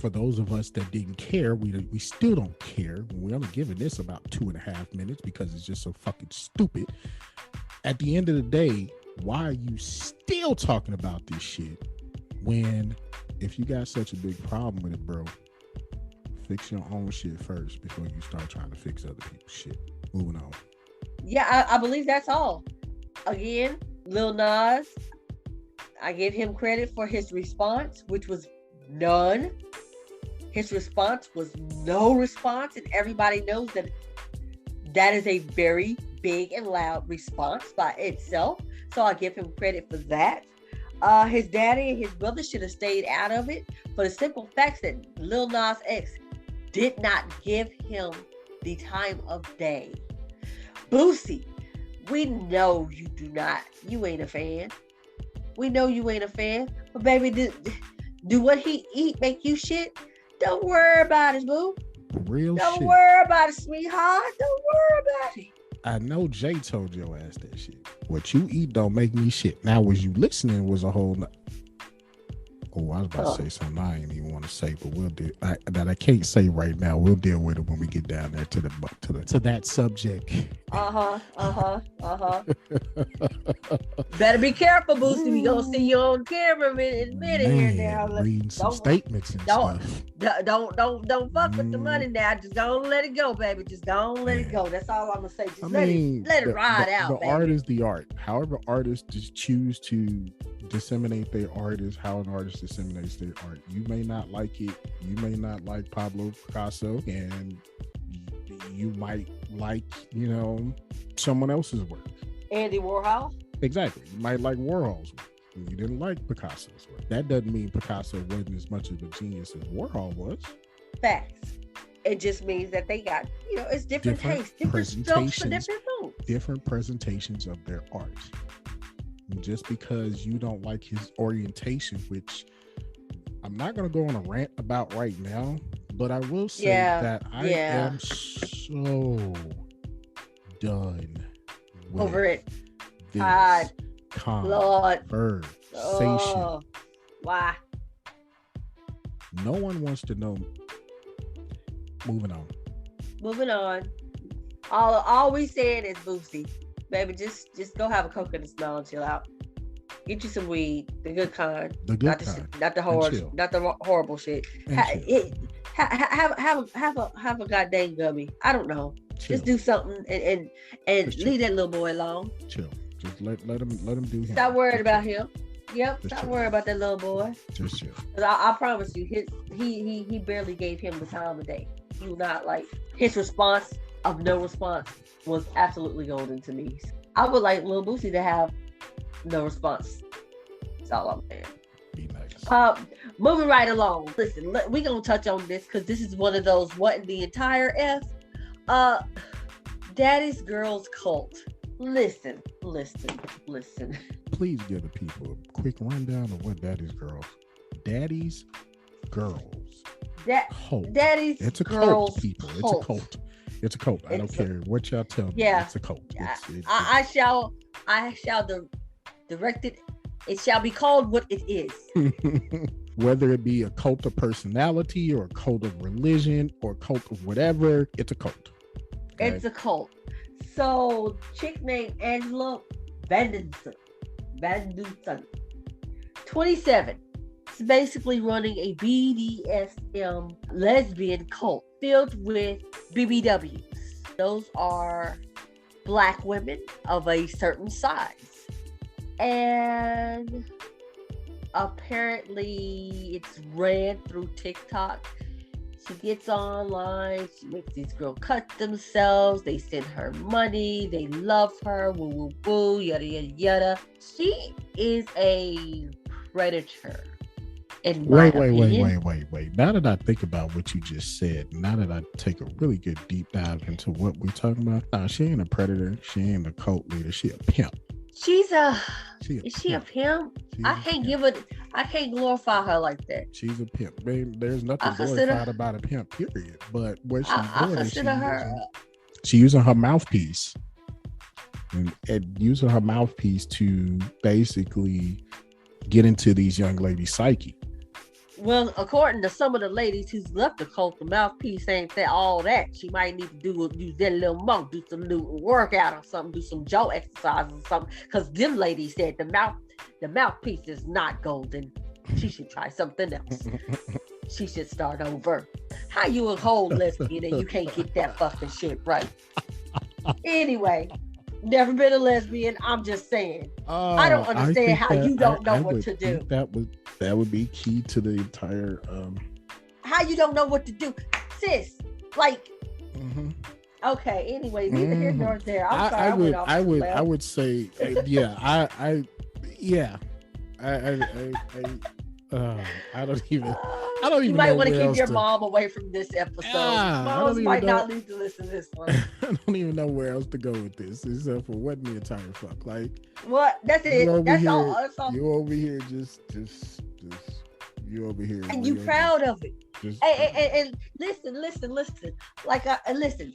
For those of us that didn't care, we still don't care. We're only giving this about 2.5 minutes because it's just so fucking stupid. At the end of the day, why are you still talking about this shit when, if you got such a big problem with it, bro, fix your own shit first before you start trying to fix other people's shit. Moving on. Yeah, I believe that's all. Again, Lil Nas, I give him credit for his response, which was none. His response was no response, and everybody knows that that is a very big and loud response by itself. So I give him credit for that. His daddy and his brother should have stayed out of it for the simple fact that Lil Nas X did not give him the time of day. Boosie, we know you ain't a fan. We know you ain't a fan. But baby, do what he eat make you shit? Don't worry about it, boo. Real Don't shit. worry about it, sweetheart. Don't worry about it. I know Jay told your ass that shit. What you eat don't make me shit. Now, was you listening was a whole... Oh, I was about to say something I ain't even want to say, but we'll deal that I can't say right now. We'll deal with it when we get down there to that subject. Better be careful, Boosie. We gonna see you on camera in a minute here now. Reading some statements and stuff. Don't fuck with the money now. Just don't let it go, baby. Just don't let it go. That's all I'm gonna say. Just let it ride out. The art is the art. However, artists just choose to disseminate their art is how an artist disseminates their art. You may not like it. You may not like Pablo Picasso, and you might like, someone else's work. Andy Warhol. Exactly. You might like Warhol's work. You didn't like Picasso's work. That doesn't mean Picasso wasn't as much of a genius as Warhol was. Facts. It just means that they got, it's different tastes, different strokes for different folks. Different presentations of their art. And just because you don't like his orientation, which I'm not going to go on a rant about right now, but I will say that I am so done with over it. This conversation. Oh, why? No one wants to know. Moving on. All we saying is, Boosie, baby, just go have a coke in the smell and chill out. Get you some weed, the good kind. Not the horrible shit. Have a goddamn gummy. I don't know. Chill. Just do something and leave that little boy alone. Chill. Just let him do him. Stop worried about him. Yep. Stop worrying about that little boy. Just chill. I promise you, he barely gave him the time of day. He was not like, his response of no response was absolutely golden to me. I would like Lil Boosie to have no response. That's all I'm saying. Be nice. Moving right along. Listen, we're gonna touch on this because this is one of those what in the entire F. Daddy's Girls Cult. Listen. please give the people a quick rundown of what Daddy's Girls. Daddy's Girls. Daddy's It's a Girls cult, people. Cult. It's a cult. It's a cult. I don't care what y'all tell me. Yeah. It's a cult. I shall direct it. It shall be called what it is. Whether it be a cult of personality or a cult of religion or a cult of whatever, it's a cult. Okay? It's a cult. So, chick named Angela Vandenson, 27. It's basically running a BDSM lesbian cult filled with BBWs. Those are black women of a certain size. And apparently it's ran through TikTok. She gets online, she makes these girls cut themselves, they send her money, they love her, woo woo woo, yada yada yada. She is a predator. Wait. Now that I think about what you just said, now that I take a really good deep dive into what we're talking about, nah, she ain't a predator, she ain't a cult leader, she a pimp. Is she a pimp? I can't glorify her like that. She's a pimp. Babe, there's nothing glorified about a pimp, period. But what she's doing is she's using her mouthpiece. And using her mouthpiece to basically get into these young ladies' psyche. Well, according to some of the ladies who's left the cult, the mouthpiece ain't that all that. She might need to use that little more, do some new workout or something, do some jaw exercises or something. Because them ladies said the mouthpiece is not golden. She should try something else. She should start over. How you a whole lesbian and you can't get that fucking shit right? Anyway, never been a lesbian. I'm just saying. I don't understand how you don't know what to do. That would be key to the entire. How you don't know what to do, sis? Like, okay. Anyway, neither here nor there. I'm sorry. I would say, yeah. I don't even. You might want to keep your mom away from this episode. Moms might not need to listen to this one. I don't even know where else to go with this except for what the entire fuck. Like, what? That's it. That's all. You over here just you over here. And you proud of it. And listen. Like, listen.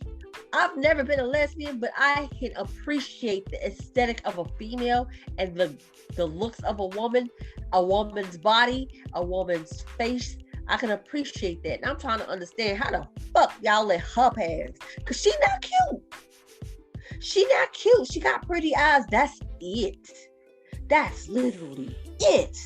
I've never been a lesbian, but I can appreciate the aesthetic of a female and the looks of a woman's body, a woman's face. I can appreciate that. And I'm trying to understand how the fuck y'all let her pass. Because she not cute. She got pretty eyes. That's it. That's literally it.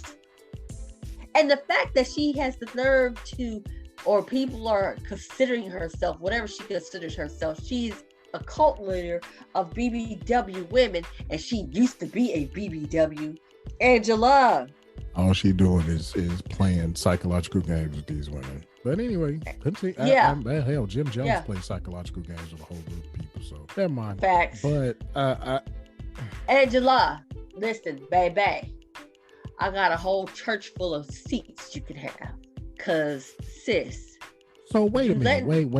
And the fact that she has the nerve to, or people are considering herself, whatever she considers herself, she's a cult leader of BBW women, and she used to be a BBW. Angela. All she doing is playing psychological games with these women. But anyway, hell, Jim Jones plays psychological games with a whole group of people, so never mind. Facts. But Angela, listen, baby, I got a whole church full of seats you can have. Cause sis. So wait a minute. Wait.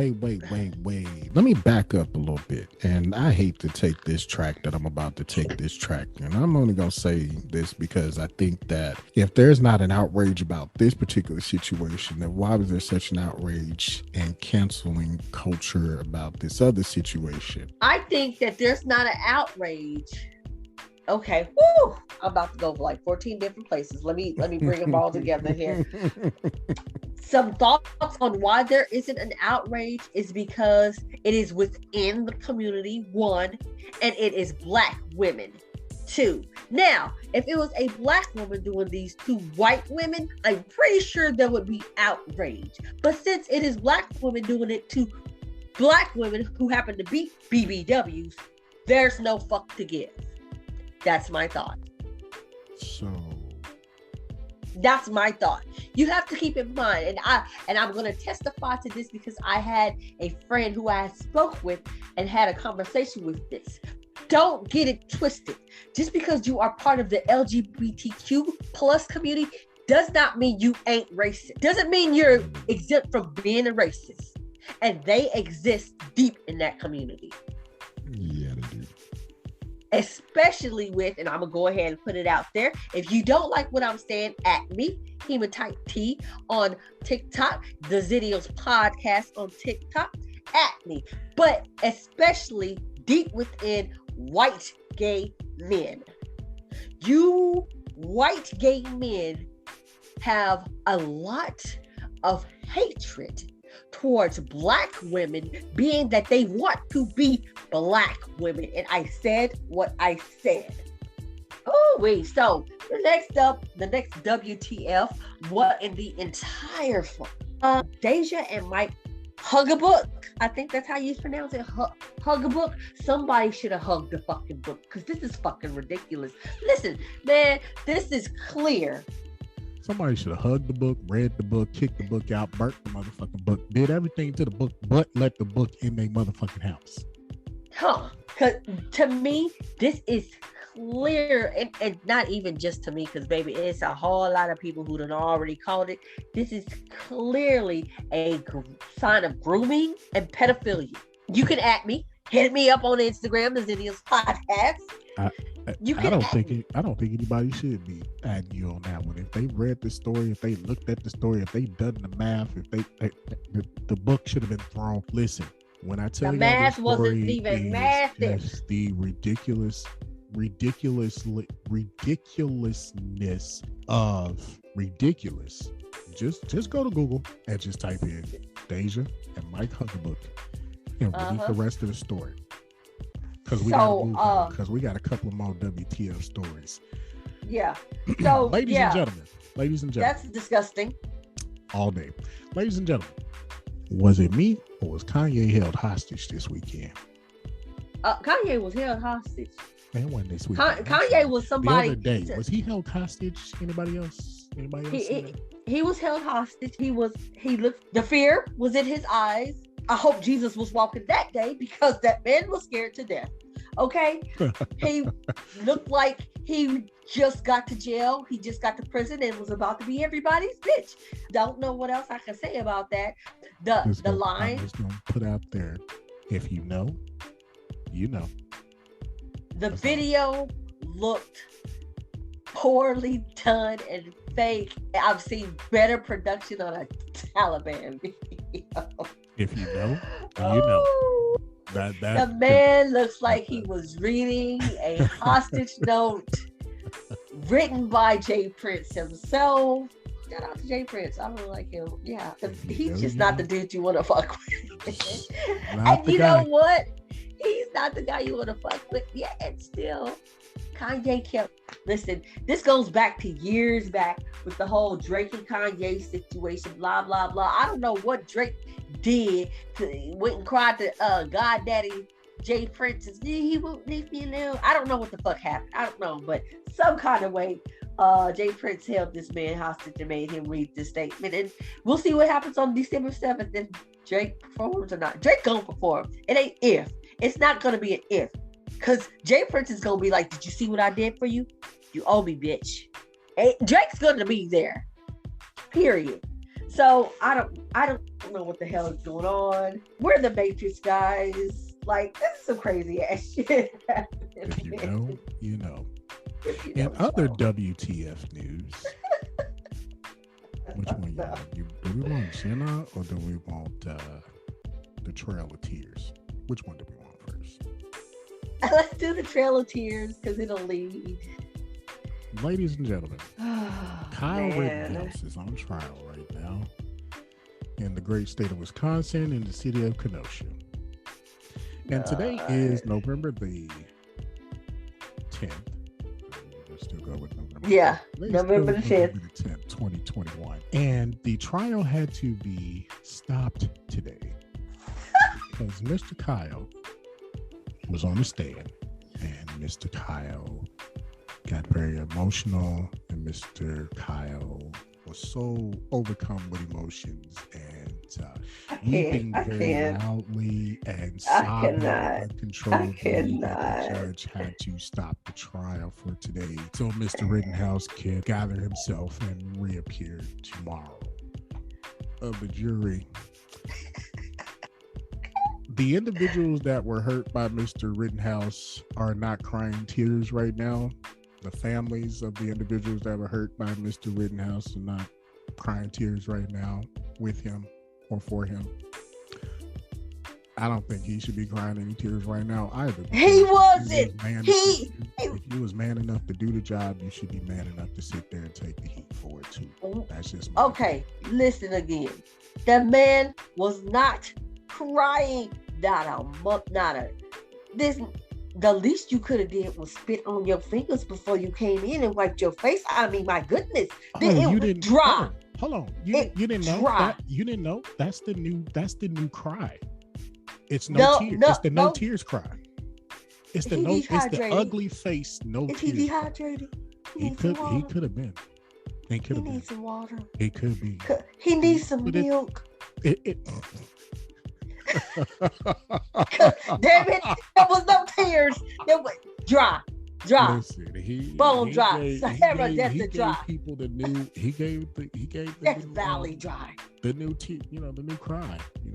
Let me back up a little bit. And I hate to take this track that I'm about to take this track. And I'm only going to say this because I think that if there's not an outrage about this particular situation, then why was there such an outrage and canceling culture about this other situation? I think that there's not an outrage. Okay. Woo! I'm about to go for like 14 different places. Let me bring them all together here. Some thoughts on why there isn't an outrage is because it is within the community, one, and it is Black women, two. Now, if it was a Black woman doing these to white women, I'm pretty sure there would be outrage. But since it is Black women doing it to Black women who happen to be BBWs, there's no fuck to give. That's my thought. That's my thought. You have to keep in mind, and I'm going to testify to this because I had a friend who I spoke with and had a conversation with this. Don't get it twisted. Just because you are part of the LGBTQ plus community does not mean you ain't racist. Doesn't mean you're exempt from being a racist. And they exist deep in that community. Yeah, they do. especially with, and I'm gonna go ahead and put it out there. If you don't like what I'm saying, at me, Hematite T on TikTok, the Xennials podcast on TikTok, at me. But especially deep within white gay men. You white gay men have a lot of hatred towards Black women, being that they want to be Black women. And I said what I said. Oh, wait. So the next WTF, what in the entire film? Deja and Mike hug a book. I think that's how you pronounce it. Hug a book. Somebody should have hugged the fucking book, because this is fucking ridiculous. Listen, man, this is clear. Somebody should have hugged the book, read the book, kicked the book out, burnt the motherfucking book, did everything to the book, but let the book in their motherfucking house. Because to me, this is clear, and not even just to me, because baby, it's a whole lot of people who done already called it. This is clearly a sign of grooming and pedophilia. You can at me, hit me up on Instagram, the Xennials podcast. I don't think anybody should be adding you on that one. If they read the story, if they looked at the story, if they done the math, if the book should have been thrown. Listen, when I tell you, the math wasn't even math. Just the ridiculousness of ridiculous. Just go to Google and just type in Deja and Mike Huckabook and read the rest of the story. Because we got a couple more WTF stories. Yeah. So ladies and gentlemen. That's disgusting. All day. Ladies and gentlemen, was it me or was Kanye held hostage this weekend? Kanye was held hostage. Man, wasn't this weekend. Kanye was somebody. The other day, was he held hostage? Anybody else? He was held hostage. He looked, the fear was in his eyes. I hope Jesus was walking that day, because that man was scared to death. Okay? He looked like he just got to jail. He just got to prison and was about to be everybody's bitch. Don't know what else I can say about that. The line. I'm just going to put out there, if you know, you know. The video looked poorly done and fake. I've seen better production on a Taliban video. If you know, you know. The man looks like he was reading a hostage note written by Jay Prince himself. Shout out to Jay Prince. I don't like him. Yeah, he's just not the dude you want to fuck with. And you know what? He's not the guy you want to fuck with. Yeah, and still, Kanye kept. Listen, this goes back to years back with the whole Drake and Kanye situation. Blah blah blah. I don't know what Drake did. Went and cried to God Daddy Jay Prince. He won't leave me alone. I don't know what the fuck happened. I don't know, but some kind of way, Jay Prince held this man hostage and made him read this statement. And we'll see what happens on December 7th if Drake performs or not. Drake gonna perform. It ain't if. It's not gonna be an if. Because Jay Prince is gonna be like, did you see what I did for you? You owe me, bitch. And Drake's gonna be there. Period. So I don't know what the hell is going on. We're the Matrix guys. Like, this is some crazy ass shit happening. If you know, you know. In other WTF news, which one you want? Do we want Jenna or do we want the Trail of Tears? Which one do we want first? Let's do the Trail of Tears because it'll lead. Ladies and gentlemen, Kyle Rittenhouse is on trial right now in the great state of Wisconsin in the city of Kenosha. And today is November the 10th. Let's still go with November. Yeah, November the 10th. November the 10th, 2021. And the trial had to be stopped today because Mr. Kyle was on the stand and Mr. Kyle got very emotional, and Mr. Kyle was so overcome with emotions and weeping very loudly and sobbing uncontrollably that the judge had to stop the trial for today so Mr. Rittenhouse can gather himself and reappear tomorrow. Of the jury, The individuals that were hurt by Mr. Rittenhouse are not crying tears right now. The families of the individuals that were hurt by Mr. Rittenhouse are not crying tears right now with him or for him. I don't think he should be crying any tears right now either. He wasn't. If you was man enough to do the job, you should be man enough to sit there and take the heat for it too. That's just my okay. Opinion. Listen again. The man was not crying. The least you could have did was spit on your fingers before you came in and wiped your face. I mean, my goodness, you didn't dry. Hold on. You didn't know that? You didn't know that's the new cry. It's no tears. It's the no tears cry. It's the no. It's the ugly face. No tears. Is he dehydrated? He could have been. He could have been. He needs some water. He could be. He needs some milk. Damn it! There was no tears. There was dry. Listen, bone dry. Sahara Desert dry. People the new. He gave the Death Valley dry. The new the new cry. You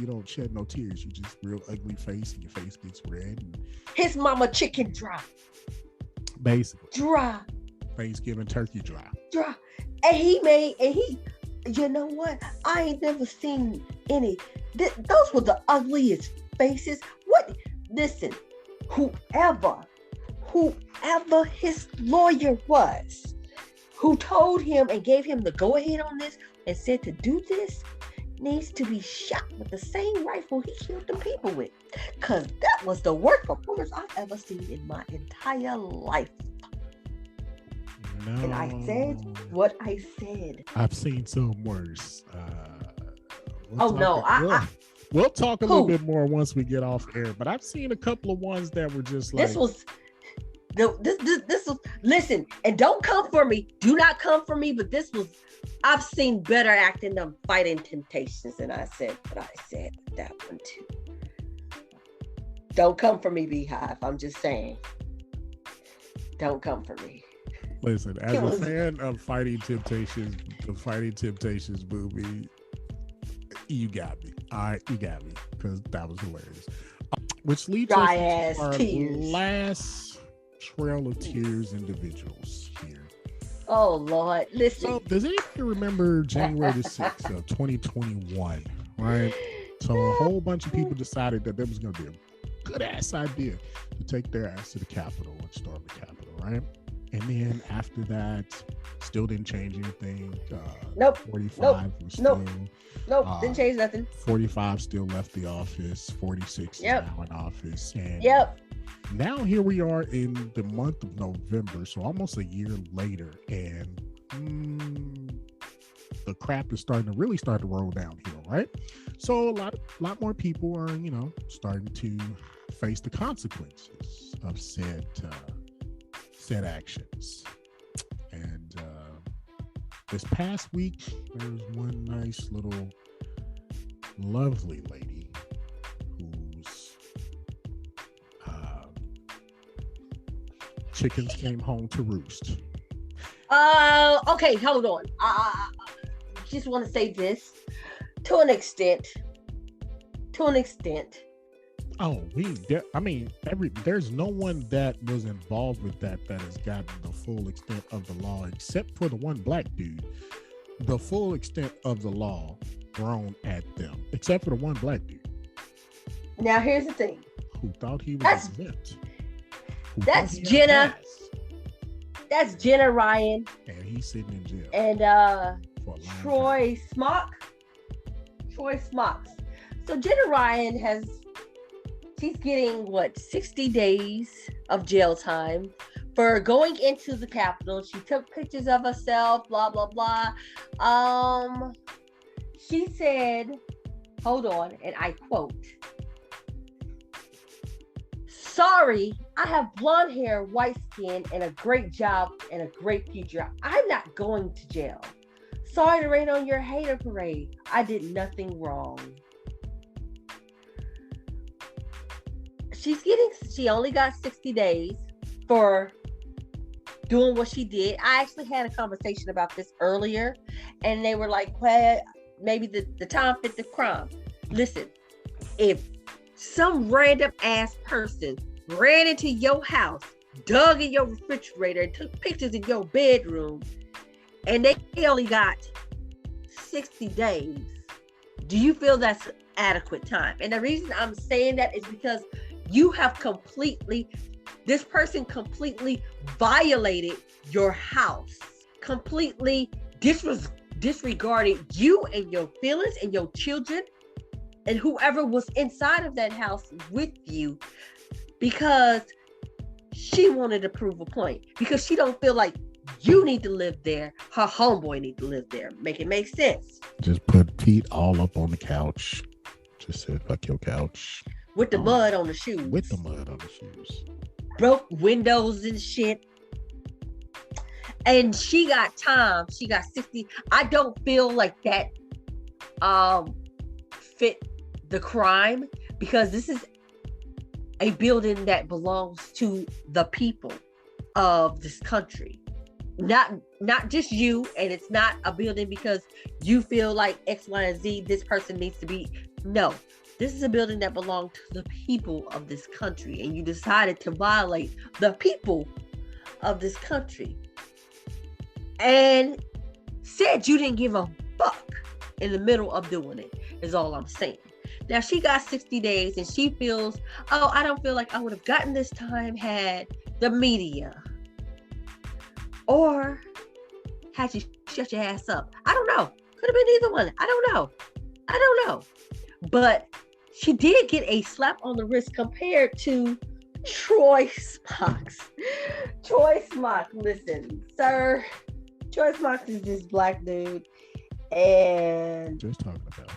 don't shed no tears. You just real ugly face, and your face gets red. And his mama chicken dry. Basically. Dry. Thanksgiving turkey dry. And he. You know what? I ain't never seen any. Those were the ugliest faces. What? Listen, whoever his lawyer was, who told him and gave him the go-ahead on this and said to do this, needs to be shot with the same rifle he killed the people with. Because that was the worst performance I've ever seen in my entire life. No. And I said what I said. I've seen some worse. We'll talk a little bit more once we get off air. But I've seen a couple of ones that were just like this was. Listen, and don't come for me. Do not come for me. But this was. I've seen better acting than Fighting Temptations, and I said what I said with that one too. Don't come for me, Beehive. I'm just saying. Don't come for me. Listen, as a fan of Fighting Temptations, the Fighting Temptations movie, you got me. You got me, because that was hilarious. Which leads us to our last Trail of Tears individuals here. Oh, Lord. Listen. So, does anybody remember January the 6th of 2021, right? So, a whole bunch of people decided that there was going to be a good-ass idea to take their ass to the Capitol and storm the Capitol, right? And then after that, still didn't change anything. 45 was still... didn't change nothing. 45 still left the office. 46 is now in office. And now here we are in the month of November, so almost a year later, and the crap is starting to roll downhill, right? So a lot more people are, starting to face the consequences of said actions. And this past week, there was one nice little lovely lady whose chickens came home to roost. Okay, hold on. I just want to say this to an extent. Oh, there's no one that was involved with that has gotten the full extent of the law, except for the one black dude. The full extent of the law thrown at them, except for the one black dude. Now, here's the thing. Who thought he was exempt? That's Jenna. That's Jenna Ryan. And he's sitting in jail. And Troy Smocks. So Jenna Ryan she's getting 60 days of jail time for going into the Capitol. She took pictures of herself, blah, blah, blah. She said, hold on, and I quote, "Sorry, I have blonde hair, white skin, and a great job and a great future. I'm not going to jail. Sorry to rain on your hater parade. I did nothing wrong." She only got 60 days for doing what she did. I actually had a conversation about this earlier, and they were like, well, maybe the time fit the crime. Listen, if some random ass person ran into your house, dug in your refrigerator, and took pictures in your bedroom, and they only got 60 days. Do you feel that's adequate time? And the reason I'm saying that is because this person completely violated your house, completely disregarded you and your feelings and your children and whoever was inside of that house with you, because she wanted to prove a point, because she don't feel like you need to live there, her homeboy need to live there. Make it make sense. Just put feet all up on the couch. Just said fuck your couch. With the mud on the shoes. With the mud on the shoes. Broke windows and shit. And she got time. She got 60. I don't feel like that fit the crime, because this is a building that belongs to the people of this country. Not just you, and it's not a building because you feel like X, Y, and Z, this person needs to be. No, this is a building that belonged to the people of this country, and you decided to violate the people of this country and said you didn't give a fuck in the middle of doing it, is all I'm saying. Now, she got 60 days and she feels, oh, I don't feel like I would have gotten this time had the media, or had you shut your ass up. I don't know. Could have been either one. I don't know. But she did get a slap on the wrist compared to Troy Smocks. Troy Smocks, listen, sir. Troy Smocks is this black dude. And just talking about.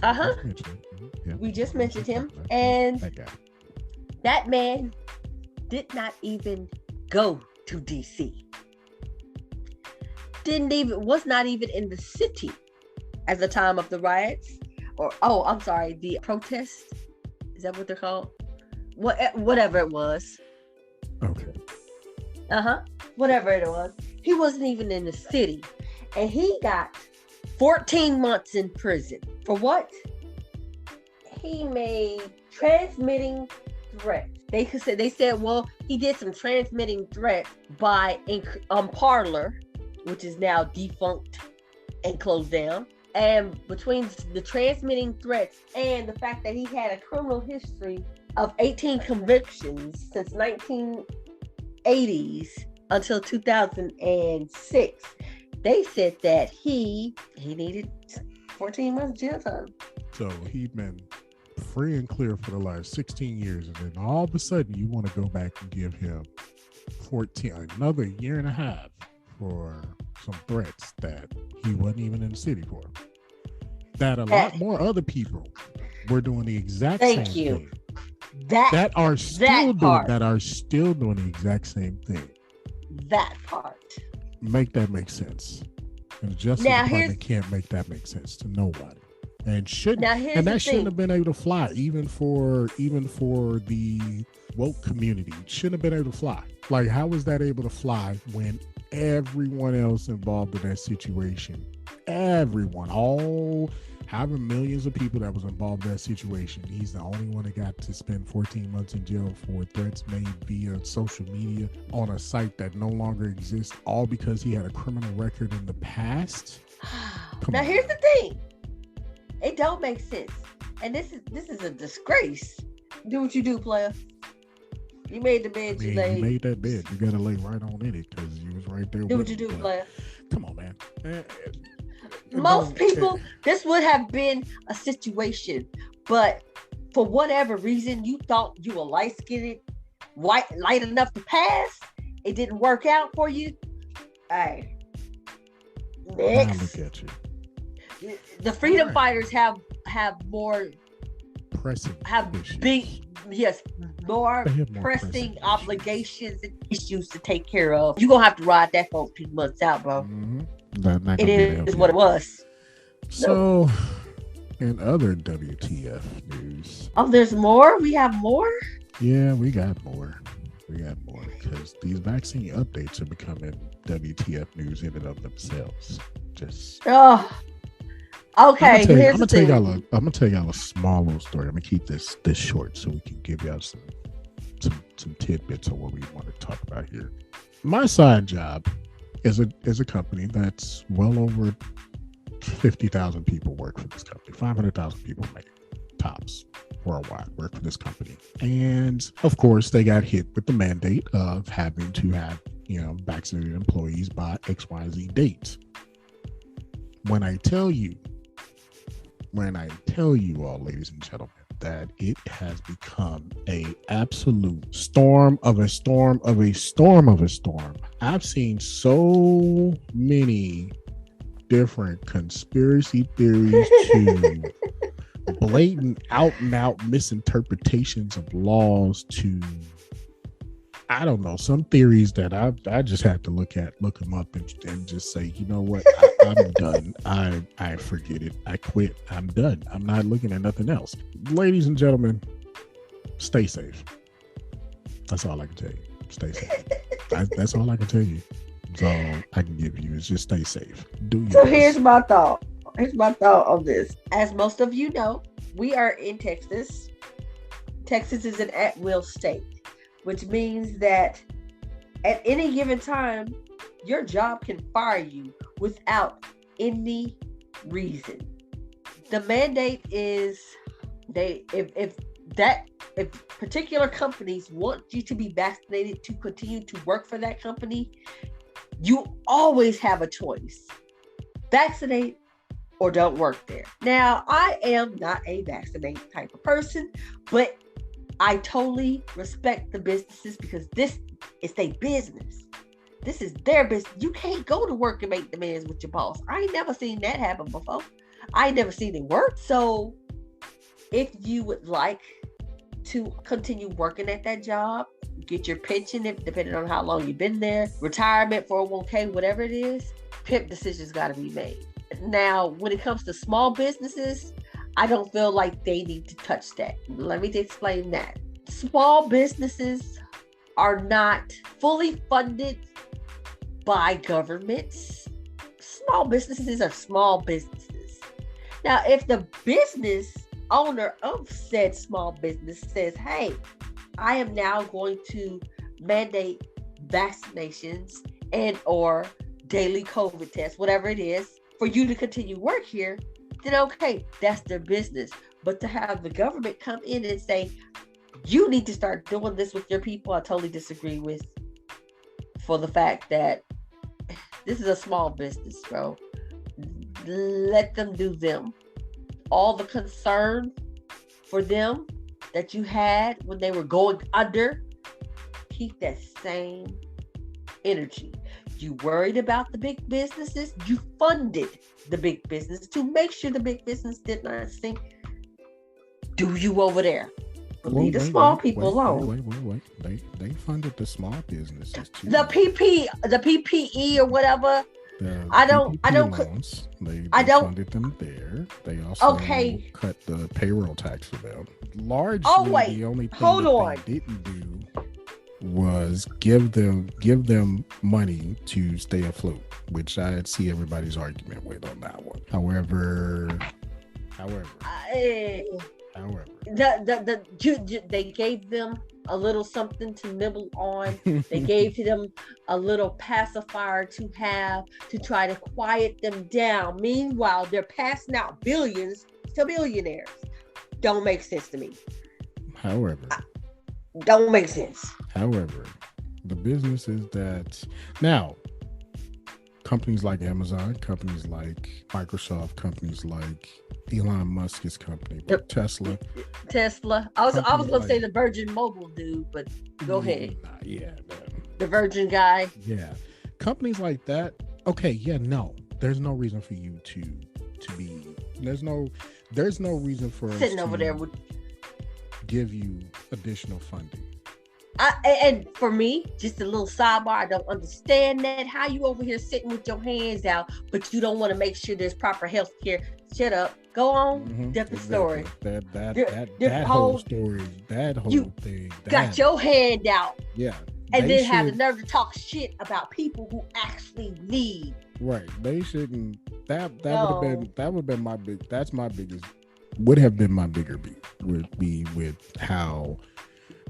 Yeah. We just mentioned him. And that man did not even go to DC. Was not even in the city at the time of the riots, the protest. Is that what they're called? Whatever it was. Okay. Whatever it was. He wasn't even in the city, and he got 14 months in prison for what? He made transmitting threats. They said, well, he did some transmitting threats by Parler, which is now defunct and closed down. And between the transmitting threats and the fact that he had a criminal history of 18 convictions since 1980s until 2006, they said that he needed 14 months jail time. So he'd been free and clear for the last 16 years, and then all of a sudden you want to go back and give him 14, another year and a half for some threats that he wasn't even in the city for. That a lot more other people were doing the exact same thing. That are still doing the exact same thing. That part. Make that make sense. And the Justice Department can't make that make sense to nobody. And shouldn't have been able to fly even for the woke community. It shouldn't have been able to fly. Like, how was that able to fly when everyone else involved in that situation, however millions of people that was involved in that situation, he's the only one that got to spend 14 months in jail for threats made via social media on a site that no longer exists, all because he had a criminal record in the past? Now here's the thing. It don't make sense. And this is a disgrace. Do what you do, player. You made the bed, you laid. You made that bed. You gotta lay right on in it because you was right there. Do what you do, player. Come on, man. Most people, this would have been a situation, but for whatever reason, you thought you were light-skinned, light enough to pass. It didn't work out for you. Hey, next. Look at you. The freedom fighters have more pressing, more pressing obligations and issues to take care of. You're gonna have to ride that 14 months out, bro. Mm-hmm. It is what it was. So, in other WTF news. Oh, there's more? We have more? Yeah, we got more. Because these vaccine updates are becoming WTF news in and of themselves. Okay, here's the thing. I'm gonna tell y'all a small little story. I'm gonna keep this short so we can give y'all some tidbits of what we want to talk about here. My side job is a company that's well over 50,000 people work for this company. 500,000 people make tops worldwide work for this company, and of course they got hit with the mandate of having to have vaccinated employees by XYZ dates. When I tell you all, ladies and gentlemen, that it has become a absolute storm of a storm of a storm of a storm. I've seen so many different conspiracy theories to blatant out and out misinterpretations of laws to, I don't know, some theories that I just had to look them up and just say, you know what, I'm done. I forget it. I quit. I'm done. I'm not looking at nothing else. Ladies and gentlemen, stay safe. That's all I can tell you. Stay safe. That's all I can tell you. That's all I can give you is just stay safe. So here's my thought. Here's my thought on this. As most of you know, we are in Texas. Texas is an at-will state, which means that at any given time, your job can fire you without any reason. The mandate is if particular companies want you to be vaccinated to continue to work for that company, you always have a choice. Vaccinate or don't work there. Now, I am not a vaccinate type of person, but I totally respect the businesses because this is their business. This is their business. You can't go to work and make demands with your boss. I ain't never seen that happen before. I ain't never seen it work. So if you would like to continue working at that job, get your pension, depending on how long you've been there, retirement, 401k, whatever it is, PIP decisions got to be made. Now, when it comes to small businesses, I don't feel like they need to touch that. Let me explain that. Small businesses are not fully funded by governments. Small businesses are small businesses. Now, if the business owner of said small business says, hey, I am now going to mandate vaccinations and or daily COVID tests, whatever it is, for you to continue work here, then okay, that's their business. But to have the government come in and say, you need to start doing this with your people, I totally disagree with, for the fact that this is a small business, bro. Let them do them. All the concern for them that you had when they were going under, keep that same energy. You worried about the big businesses, you funded the big business to make sure the big business did not sink. Do you over there? Leave the small people alone. Wait. They funded the small businesses too. The PPE or whatever. I don't loans, they funded them there. They also cut the payroll tax for them. Largely, the only thing they didn't do was give them money to stay afloat, which I see everybody's argument with on that one. However, they gave them a little something to nibble on. They gave them a little pacifier to have to try to quiet them down. Meanwhile, they're passing out billions to billionaires. Don't make sense to me. Don't make sense. However, the businesses that now, companies like Amazon, companies like Microsoft, companies like Elon Musk's company, Tesla. I was gonna say the Virgin Mobile dude, but go ahead. The Virgin guy. Yeah, companies like that. Okay, no, there's no reason for you to be. There's no reason for sitting over there with give you additional funding. And for me, just a little sidebar, I don't understand that. How you over here sitting with your hands out, but you don't want to make sure there's proper health care. Shut up. Go on. Mm-hmm. Different story. That whole story, that whole thing. Got your hand out. Yeah. And then have the nerve to talk shit about people who actually need Right. They shouldn't. No. That would have been my big. That's my biggest. Would have been my bigger beat. Would be with how.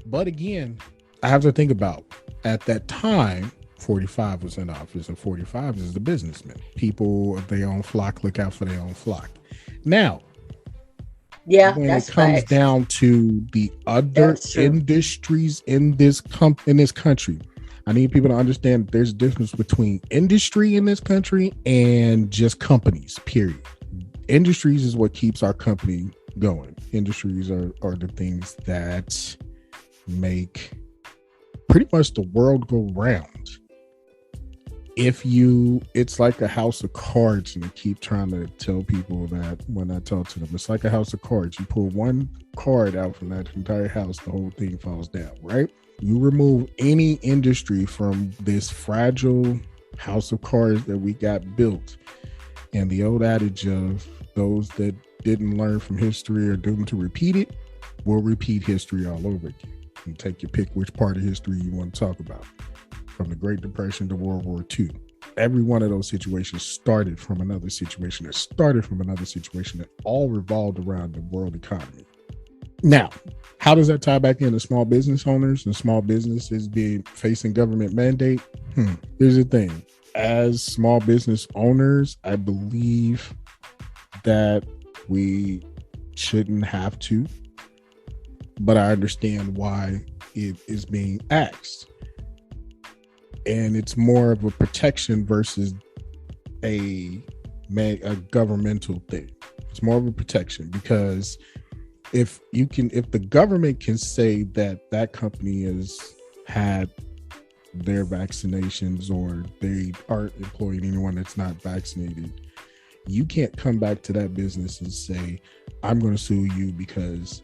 But again, I have to think about at that time. 45 was in office, and 45 is the businessman. People of their own flock look out for their own flock. Now, Yeah, when it that's comes facts. down to the other That's true. industries in this country, I need people to understand that there's a difference between industry in this country and just companies, period. Industries is what keeps our company going. Industries are the things that make pretty much the world go round. It's like a house of cards, and I keep trying to tell people that when I talk to them, it's like a house of cards. You pull one card out from that entire house, the whole thing falls down, right? You remove any industry from this fragile house of cards that we got built, and the old adage of those that didn't learn from history are doomed to repeat it will repeat history all over again. And take your pick which part of history you want to talk about. From the Great Depression to World War II. Every one of those situations started from another situation that all revolved around the world economy. Now, how does that tie back into small business owners and small businesses facing government mandate? Here's the thing. As small business owners, I believe that we shouldn't have to, but I understand why it is being asked. And it's more of a protection versus a governmental thing. It's more of a protection because if the government can say that company has had their vaccinations or they aren't employing anyone that's not vaccinated, you can't come back to that business and say, I'm going to sue you because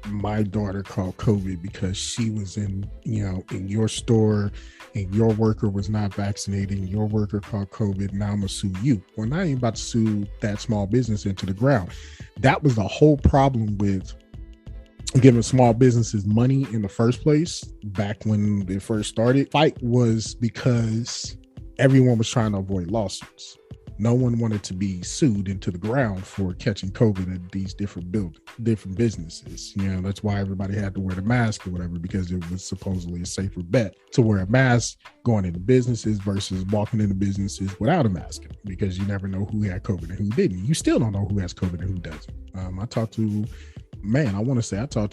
my daughter caught COVID because she was in your store and your worker was not vaccinated and your worker caught COVID. Now I'm gonna sue you. Well, now you're about to sue that small business into the ground. That was the whole problem with giving small businesses money in the first place back when they first started. Fight was because everyone was trying to avoid lawsuits. No one wanted to be sued into the ground for catching COVID at these different businesses. That's why everybody had to wear the mask or whatever, because it was supposedly a safer bet to wear a mask going into businesses versus walking into businesses without a mask, because you never know who had COVID and who didn't. You still don't know who has COVID and who doesn't. I talked to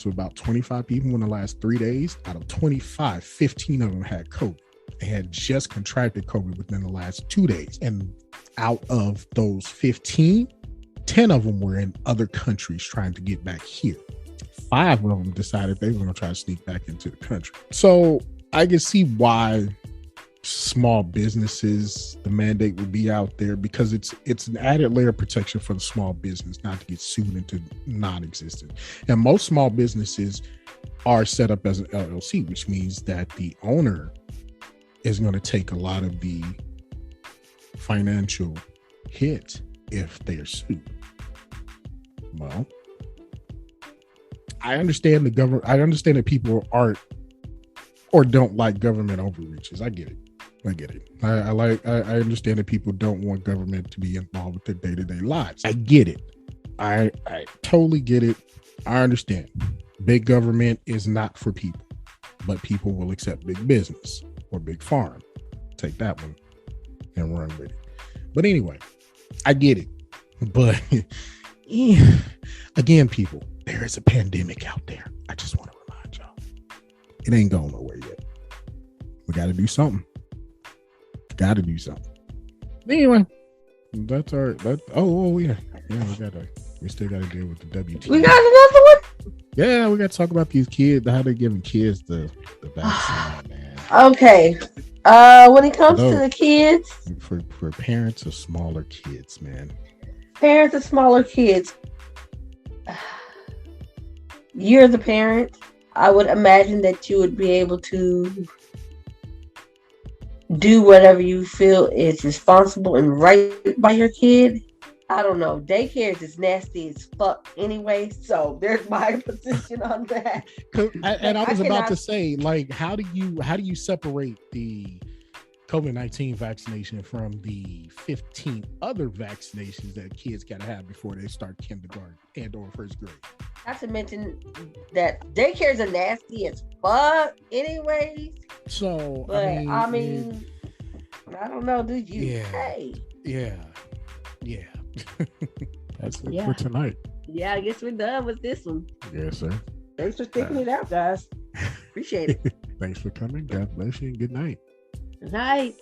about 25 people in the last 3 days. Out of 25, 15 of them had COVID. They had just contracted COVID within the last 2 days. And out of those 15, 10 of them were in other countries trying to get back here. 5 of them decided they were going to try to sneak back into the country. So I can see why small businesses, the mandate would be out there, because it's an added layer of protection for the small business not to get sued into non-existent. And most small businesses are set up as an LLC, which means that the owner is going to take a lot of the financial hit if they're sued. Well, I understand that people aren't or don't like government overreaches. I get it. I understand that people don't want government to be involved with their day-to-day lives. I get it. I totally get it. I understand. Big government is not for people, but people will accept big business or big farm. Take that one and run with it. But anyway, I get it. But again, people, there is a pandemic out there. I just want to remind y'all, it ain't going nowhere yet. We got to do something. But anyway, that's our. We still got to deal with the WT. We got another one. Yeah, we got to talk about these kids, how they're giving kids the vaccine, man. Okay. When it comes to the kids, for parents of smaller kids, man. You're the parent. I would imagine that you would be able to do whatever you feel is responsible and right by your kid. I don't know. Daycare is nasty as fuck anyway. So there's my position on that. And I was about to say, like, how do you separate the COVID-19 vaccination from the 15 other vaccinations that kids got to have before they start kindergarten and or first grade. Not to mention that daycares are nasty as fuck anyways. So, but I mean I don't know, do you? Yeah. Hey. Yeah. That's it for tonight. Yeah, I guess we're done with this one. Yes, sir. Thanks for sticking it out, guys. Appreciate it. Thanks for coming. God bless you and good night. Good night.